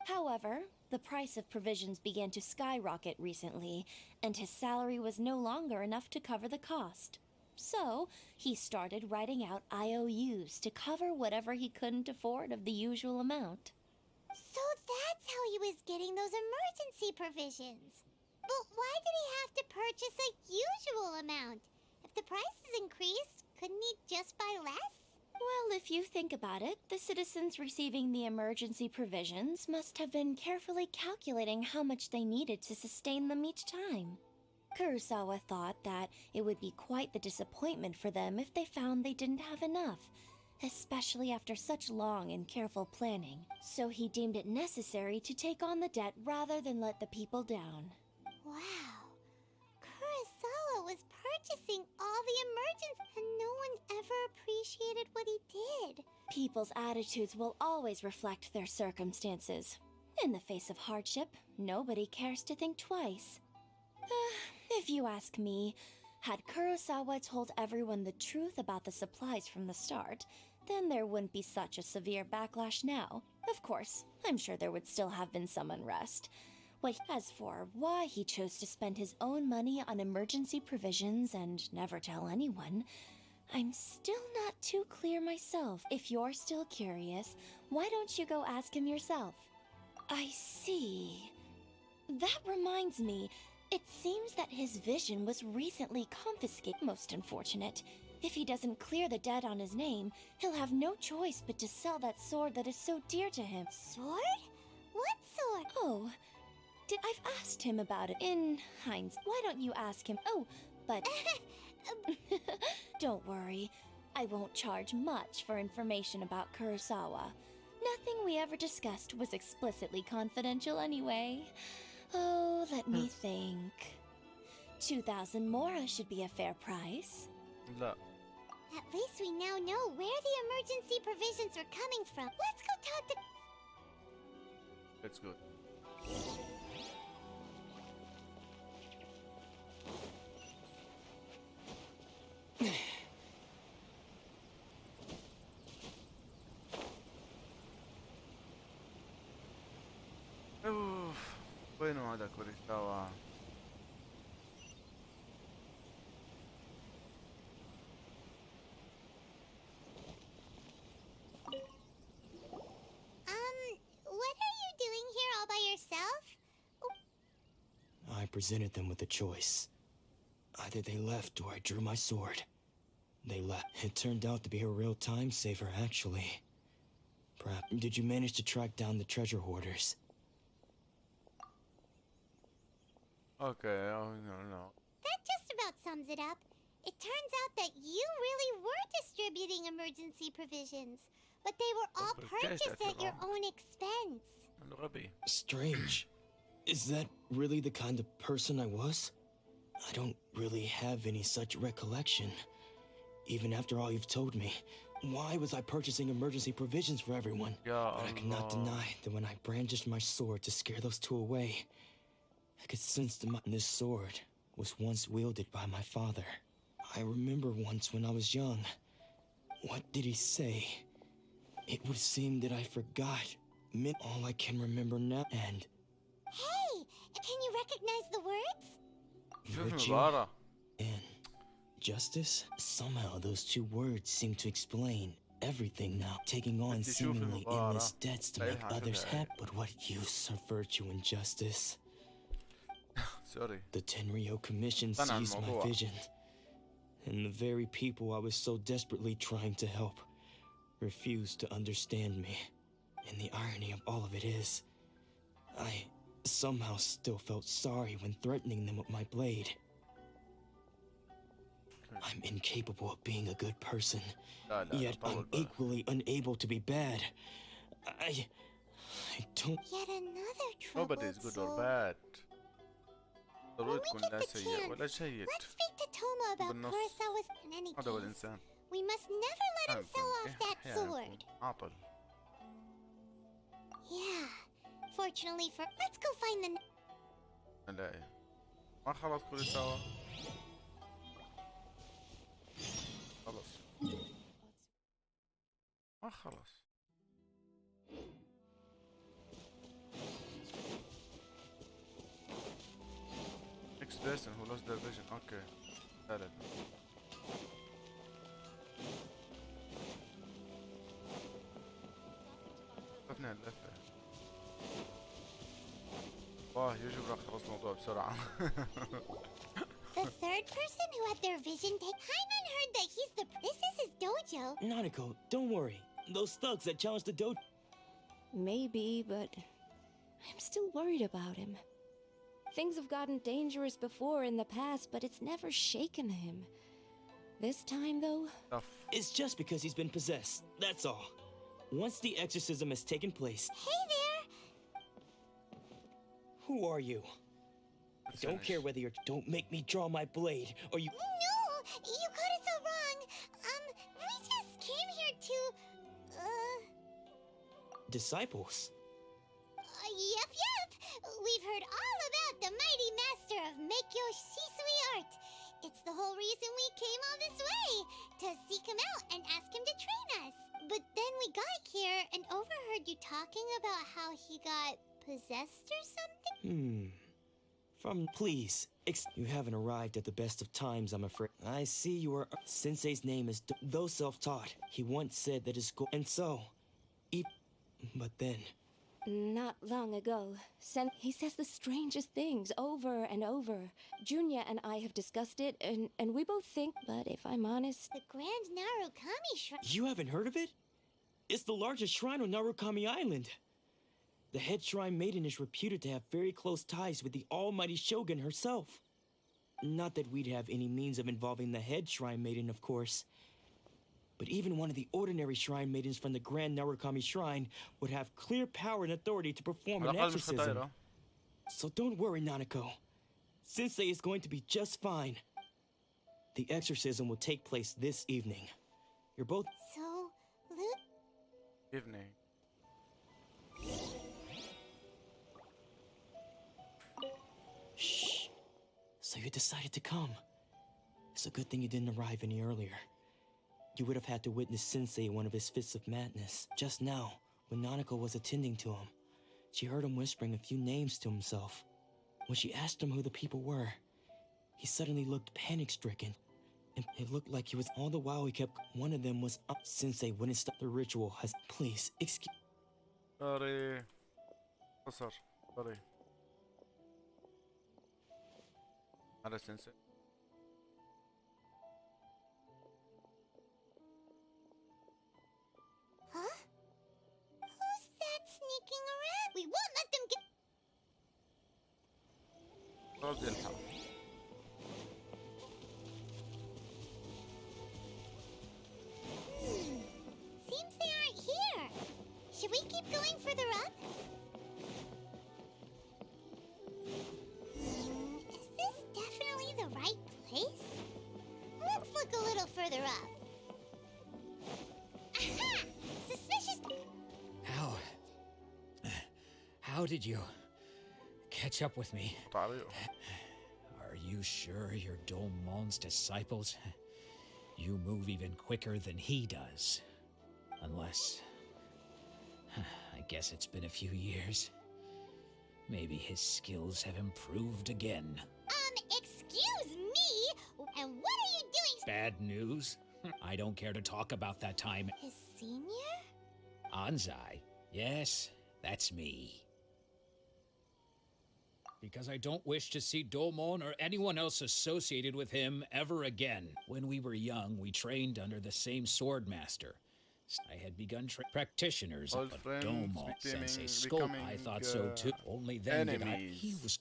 However, the price of provisions began to skyrocket recently, and his salary was no longer enough to cover the cost. So, he started writing out IOUs to cover whatever he couldn't afford of the usual amount. So that's how he was getting those emergency provisions. But why did he have to purchase a usual amount? If the prices increased, couldn't he just buy less? Well, if you think about it, the citizens receiving the emergency provisions must have been carefully calculating how much they needed to sustain them each time. Kurosawa thought that it would be quite the disappointment for them if they found they didn't have enough, especially after such long and careful planning. So he deemed it necessary to take on the debt rather than let the people down. Wow. Kurosawa was purchasing all the emergencies, and no one ever appreciated what he did. People's attitudes will always reflect their circumstances. In the face of hardship, nobody cares to think twice. If you ask me, had Kurosawa told everyone the truth about the supplies from the start, then there wouldn't be such a severe backlash now. Of course, I'm sure there would still have been some unrest. As for why he chose to spend his own money on emergency provisions and never tell anyone, I'm still not too clear myself. If you're still curious, why don't you go ask him yourself? I see. That reminds me, It seems that his vision was recently confiscated. Most unfortunate. If he doesn't clear the debt on his name, he'll have no choice but to sell that sword that is so dear to him. Sword? What sword? Oh, I've asked him about it. In hindsight, why don't you ask him? Oh, but don't worry. I won't charge much for information about Kurosawa. Nothing we ever discussed was explicitly confidential anyway. Oh, let me think. 2,000 mora should be a fair price. لا. At least we now know where the emergency provisions are coming from. Let's go talk to... It's good. اوف وينه هذا كوريساوا؟ What are you doing here all by yourself? I presented them with a choice. Either they left or I drew my sword. They left. It turned out to be a real time saver, actually. Perhaps. Did you manage to track down the treasure hoarders? Okay, oh no. That just about sums it up. It turns out that you really were distributing emergency provisions, but they were all purchased at your own expense. Strange. Is that really the kind of person I was? I don't really have any such recollection. Even after all you've told me, why was I purchasing emergency provisions for everyone? But I cannot deny that when I brandished my sword to scare those two away, I could sense this sword was once wielded by my father. I remember once when I was young. What did he say? It would seem that I forgot. All I can remember now, and... Hey! Can you recognize the words? Virtue and justice? Somehow those two words seem to explain everything now. Taking on seemingly endless debts to make others happy. But what use are virtue and justice? Sorry. The Tenryo Commission seized my vision. And the very people I was so desperately trying to help refused to understand me. And the irony of all of it is, I somehow still felt sorry when threatening them with my blade. I'm incapable of being a good person, yet I'm equally unable to be bad. I don't... Yet another troubled Nobody is good or bad. ضروري تكون لا سيء ولا جيد. Let's speak to Toma about Kurosawa's in any هذا هو case. الإنسان. We must never let him sell off that sword. عاطل. Yeah. Fortunately for... Let's go find the... لا ما خلص كوريساوا. خلص. ما خلص. Next person who lost their vision. Okay. ثالث. شفنا اللفة. واه يجب راح خلص الموضوع بسرعة. The third person who had their vision taken. Hyman heard that he's the... This is his dojo. Nanako, don't worry. Those thugs that challenged the dojo... Maybe, but I'm still worried about him. Things have gotten dangerous before in the past, but it's never shaken him. This time, though... It's just because he's been possessed, that's all. Once the exorcism has taken place... Hey there! Who are you? I don't care whether you're... Don't make me draw my blade, or you... No! You got it so wrong! We just came here to... Disciples? Yep. We've heard all about the mighty master of Meikyo Shisui art. It's the whole reason we came all this way, to seek him out and ask him to train us. But then we got here and overheard you talking about how he got possessed or something? Please, you haven't arrived at the best of times, I'm afraid. I see you are... Sensei's name is... Though self-taught, he once said that his goal... And so... But then... Not long ago, he says the strangest things over and over. Junya and I have discussed it, and we both think, but if I'm honest... The Grand Narukami Shrine... You haven't heard of it? It's the largest shrine on Narukami Island. The head shrine maiden is reputed to have very close ties with the almighty Shogun herself. Not that we'd have any means of involving the head shrine maiden, of course. But even one of the ordinary shrine maidens from the Grand Narukami Shrine would have clear power and authority to perform an exorcism. So don't worry, Nanako. Sensei is going to be just fine. The exorcism will take place this evening. You're both... So, Evening. Shh. So you decided to come. It's a good thing you didn't arrive any earlier. You would have had to witness Sensei in one of his fits of madness. Just now, when Nanako was attending to him, she heard him whispering a few names to himself. When she asked him who the people were, he suddenly looked panic-stricken. And it looked like he was all the while he kept... One of them was up. Sensei wouldn't stop the ritual. Please, excuse... Sorry. Sorry. Hello, Sensei. Huh? Who's that sneaking around? We won't let them get... رد الحق. Seems they aren't here. Should we keep going further up? Is this definitely the right place? Let's look a little further up. Aha! Suspicious... How did you catch up with me? Are you sure you're Domon's disciples? You move even quicker than he does. Unless... I guess it's been a few years. Maybe his skills have improved again. Excuse me? And what are you doing? Bad news? I don't care to talk about that time. His senior? Anzai. Yes, that's me. Because I don't wish to see Domon or anyone else associated with him ever again. When we were young, we trained under the same sword master. I had begun practitioners, but Domon Sensei Scope, I thought so too. Only then did he was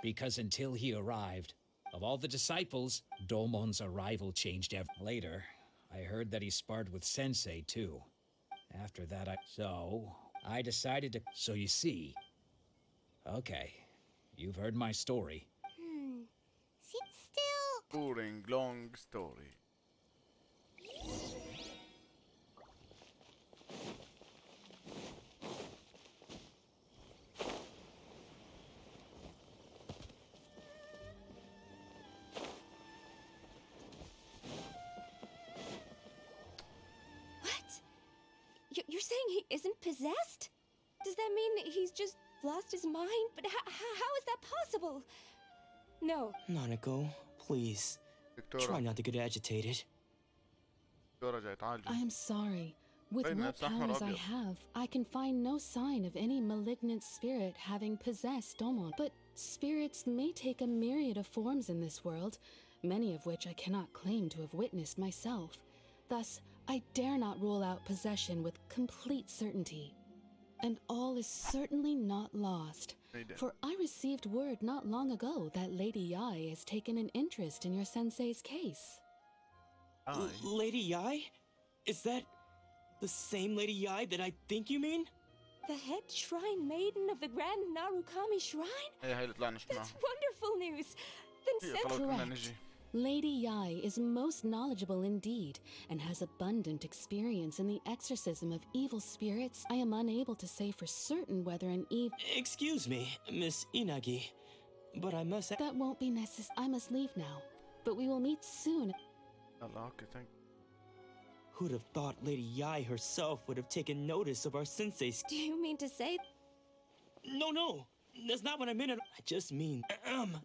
because until he arrived, of all the disciples, Domon's arrival changed Later, I heard that he sparred with Sensei too. After that, I decided to... So you see... Okay, you've heard my story. Still... Boring, long story. You're saying he isn't possessed? Does that mean he's just lost his mind? But how is that possible? No. Nanako, please. Try not to get agitated. I am sorry. With what powers I have, I can find no sign of any malignant spirit having possessed Domon. But spirits may take a myriad of forms in this world, many of which I cannot claim to have witnessed myself. Thus, I dare not rule out possession with complete certainty. And all is certainly not lost. For I received word not long ago that Lady Yai has taken an interest in your sensei's case. Lady Yai? Is that the same Lady Yai that I think you mean? The head shrine maiden of the Grand Narukami Shrine? That's wonderful news! Then Correct. Lady Yai is most knowledgeable indeed, and has abundant experience in the exorcism of evil spirits. I am unable to say for certain whether an evil... Excuse me, Miss Inagi, but I must... That won't be necessary. I must leave now, but we will meet soon. Okay, thank you. Who'd have thought Lady Yai herself would have taken notice of our sensei's... Do you mean to say... No, that's not what I meant. I just mean...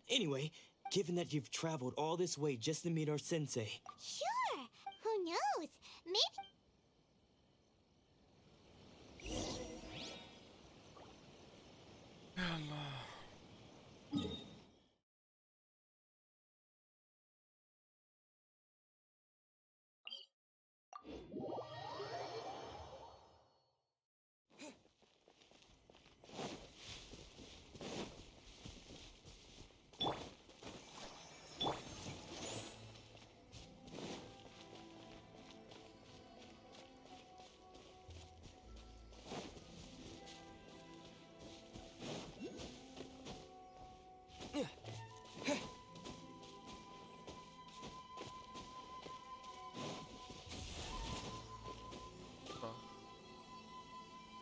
Anyway... Given that you've traveled all this way just to meet our sensei. Sure! Who knows? Maybe... يلا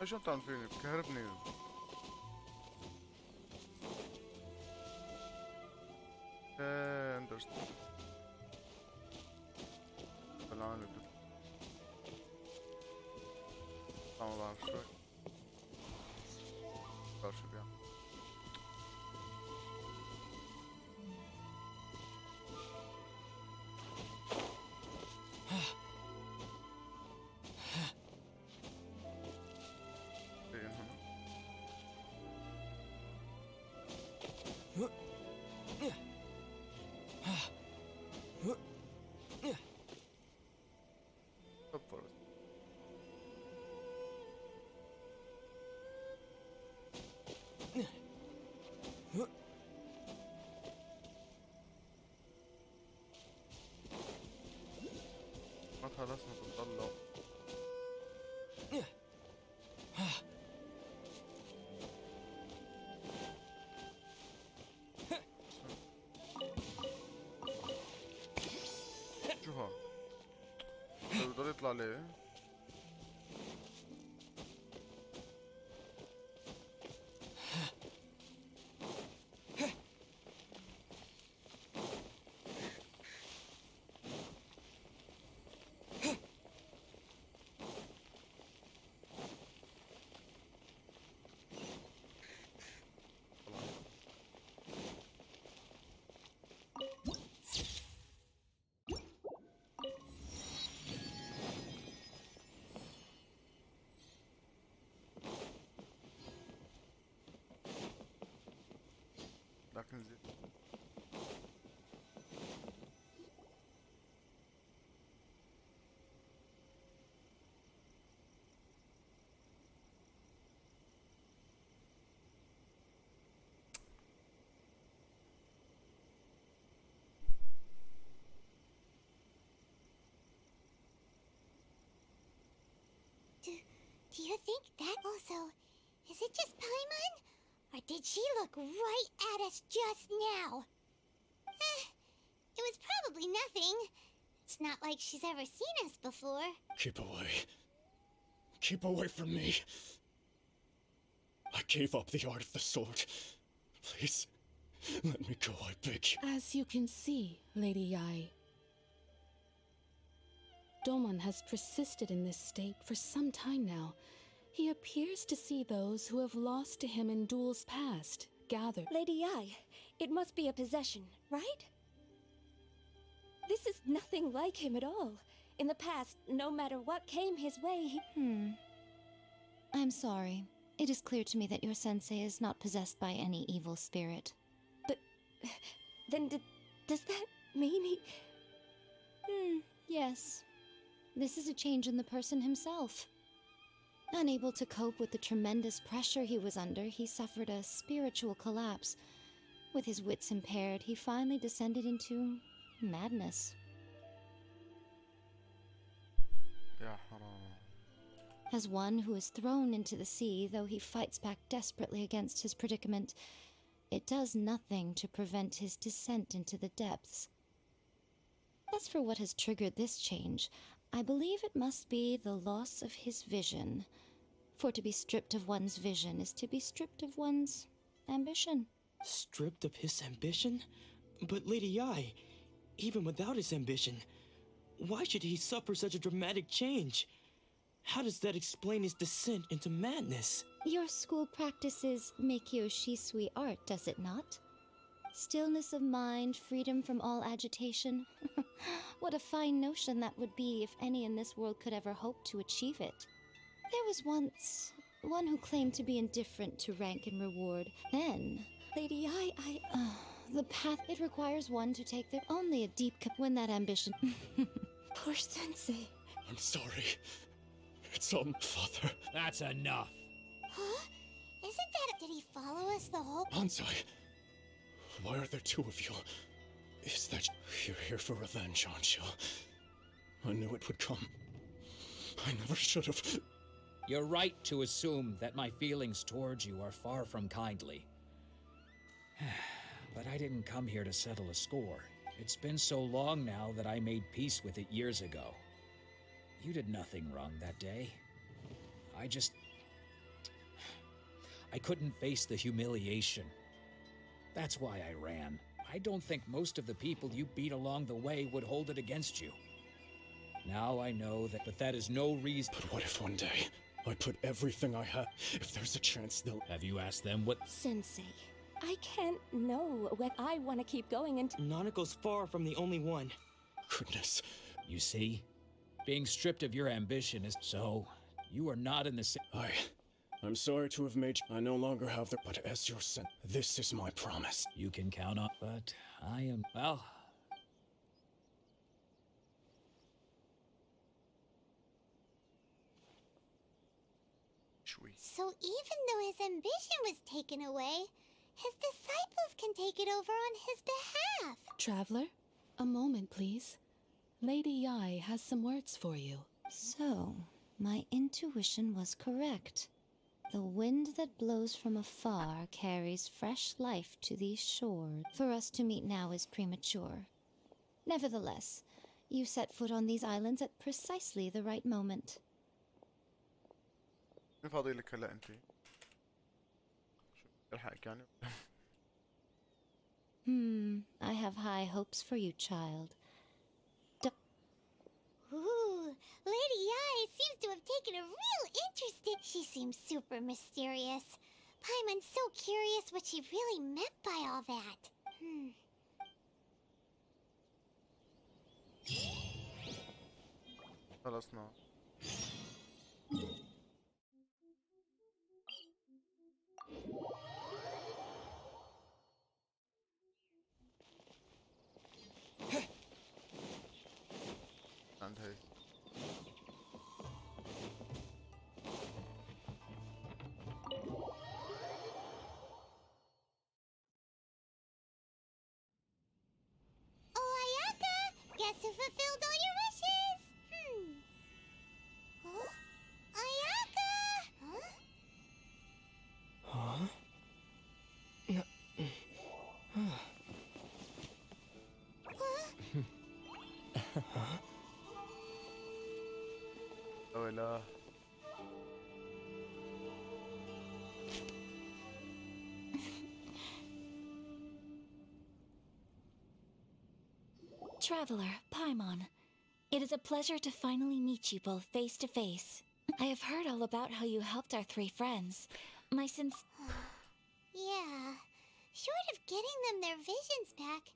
ايش انت عم فيني بكهربني اندرستاند بالعاني بدك ما بعرف شوي بعرف شو بيعمل ما خلصنا بنطلع شو ها بضل يطلع ليه لكن زين Do you think that also... Is it just Paimon? Or did she look right at us just now? It was probably nothing. It's not like she's ever seen us before. Keep away. Keep away from me. I gave up the art of the sword. Please, let me go, I beg you. As you can see, Lady Yai, Domon has persisted in this state for some time now. He appears to see those who have lost to him in duels past gathered. Lady Yai, it must be a possession, right? This is nothing like him at all. In the past, no matter what came his way, he... I'm sorry. It is clear to me that your sensei is not possessed by any evil spirit. But... then does that mean he... Yes. This is a change in the person himself. Unable to cope with the tremendous pressure he was under, he suffered a spiritual collapse. With his wits impaired, he finally descended into madness. As one who is thrown into the sea, though he fights back desperately against his predicament, it does nothing to prevent his descent into the depths. As for what has triggered this change, I believe it must be the loss of his vision. For to be stripped of one's vision is to be stripped of one's ambition. Stripped of his ambition? But Lady Yai, even without his ambition, why should he suffer such a dramatic change? How does that explain his descent into madness? Your school practices Meikyo Shisui art, does it not? Stillness of mind, freedom from all agitation. What a fine notion that would be if any in this world could ever hope to achieve it. There was once one who claimed to be indifferent to rank and reward. Then, Lady, the path, it requires one to take their only a deep when that ambition. Poor Sensei. I'm sorry. It's on, Father. That's enough. Huh? Isn't that... Did he follow us the whole... Ansai, why are there two of you? Is that you're here for revenge, aren't you? I knew it would come. I never should have. You're right to assume that my feelings towards you are far from kindly. But I didn't come here to settle a score. It's been so long now that I made peace with it years ago. You did nothing wrong that day. I couldn't face the humiliation. That's why I ran. I don't think most of the people you beat along the way would hold it against you. Now I know that, but that is no reason. But what if one day I put everything I have? If there's a chance they'll... Have you asked them what... Sensei, I can't know when I want to keep going and... Nanako's far from the only one. Goodness. You see? Being stripped of your ambition is so... You are not in the same... I'm sorry to have made you... I no longer have the... But as your son, this is my promise. You can count on... But I am... Well... So even though his ambition was taken away, his disciples can take it over on his behalf. Traveler, a moment, please. Lady Yai has some words for you. So, my intuition was correct. The wind that blows from afar carries fresh life to these shores. For us to meet now is premature. Nevertheless, you set foot on these islands at precisely the right moment. فاضي لك هلا انت شو الحقك يعني I have high hopes for you, child. Ooh, Lady Yai seems to have taken a real interest in... She seems super mysterious. Paimon's so curious what she really meant by all that. خلصنا عند هي Oh, Ayaka! Guess who fulfilled all your wishes? Huh? Ayaka! Huh? Oh لا Traveler, Paimon, it is a pleasure to finally meet you both face to face. I have heard all about how you helped our three friends. My Yeah. Short of getting them their visions back,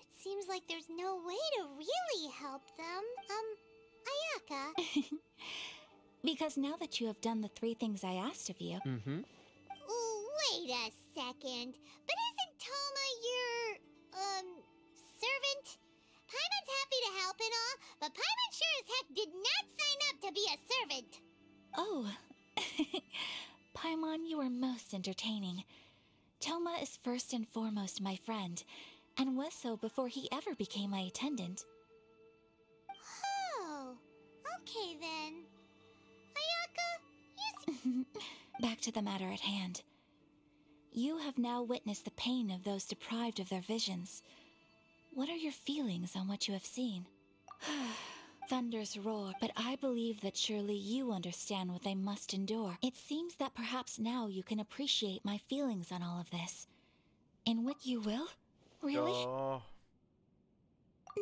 it seems like there's no way to really help them. Ayaka. Because now that you have done the three things I asked of you... Wait a second. But isn't Toma your, servant? Paimon's happy to help and all, but Paimon sure as heck did not sign up to be a servant. Oh. Paimon, you are most entertaining. Toma is first and foremost my friend, and was so before he ever became my attendant. Oh, okay then. Ayaka, you... Back to the matter at hand. You have now witnessed the pain of those deprived of their visions. What are your feelings on what you have seen? Thunders roar, but I believe that surely you understand what they must endure. It seems that perhaps now you can appreciate my feelings on all of this. In what you will? Really? Oh.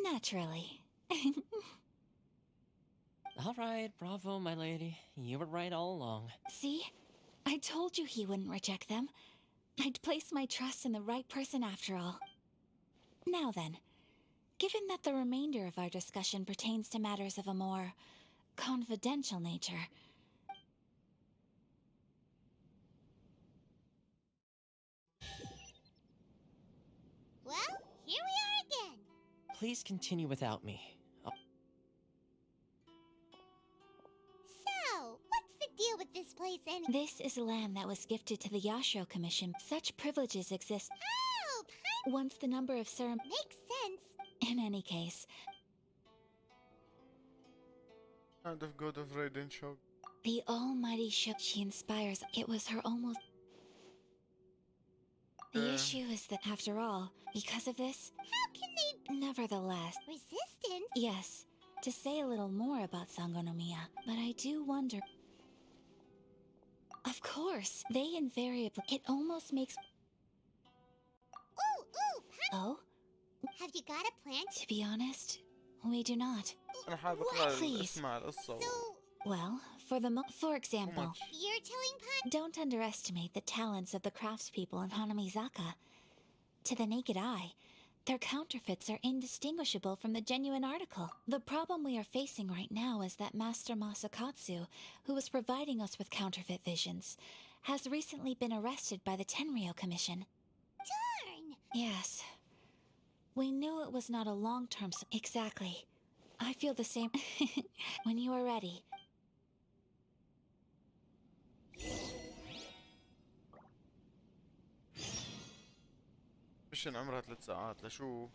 Naturally. Alright, bravo, my lady. You were right all along. See? I told you he wouldn't reject them. I'd placed my trust in the right person after all. Now then, given that the remainder of our discussion pertains to matters of a more confidential nature, please continue without me. So, what's the deal with this place anyway? This is land that was gifted to the Yashiro Commission. Such privileges exist. Oh, once the number of makes sense. In any case, Kind of god of Raiden Show. the almighty she inspires. It was her almost. The issue is that, after all, because of this, how can they? Nevertheless, Resistant? Yes, to say a little more about Sangonomiya, but I do wonder. Of course, they invariably. It almost makes. Ooh, Oh? Have you got a plan? To be honest, we do not. أنا حابب أقرأ Please. اسمع القصة. Well, for example, You're telling Pudgy? don't underestimate the talents of the craftspeople in Hanamizaka. To the naked eye, their counterfeits are indistinguishable from the genuine article. The problem we are facing right now is that Master Masakatsu, who was providing us with counterfeit visions, has recently been arrested by the Tenryou Commission. Darn! Yes. We knew it was not a long-term... Exactly. I feel the same... When you are ready. مشن عمرها 3 ساعات لشو؟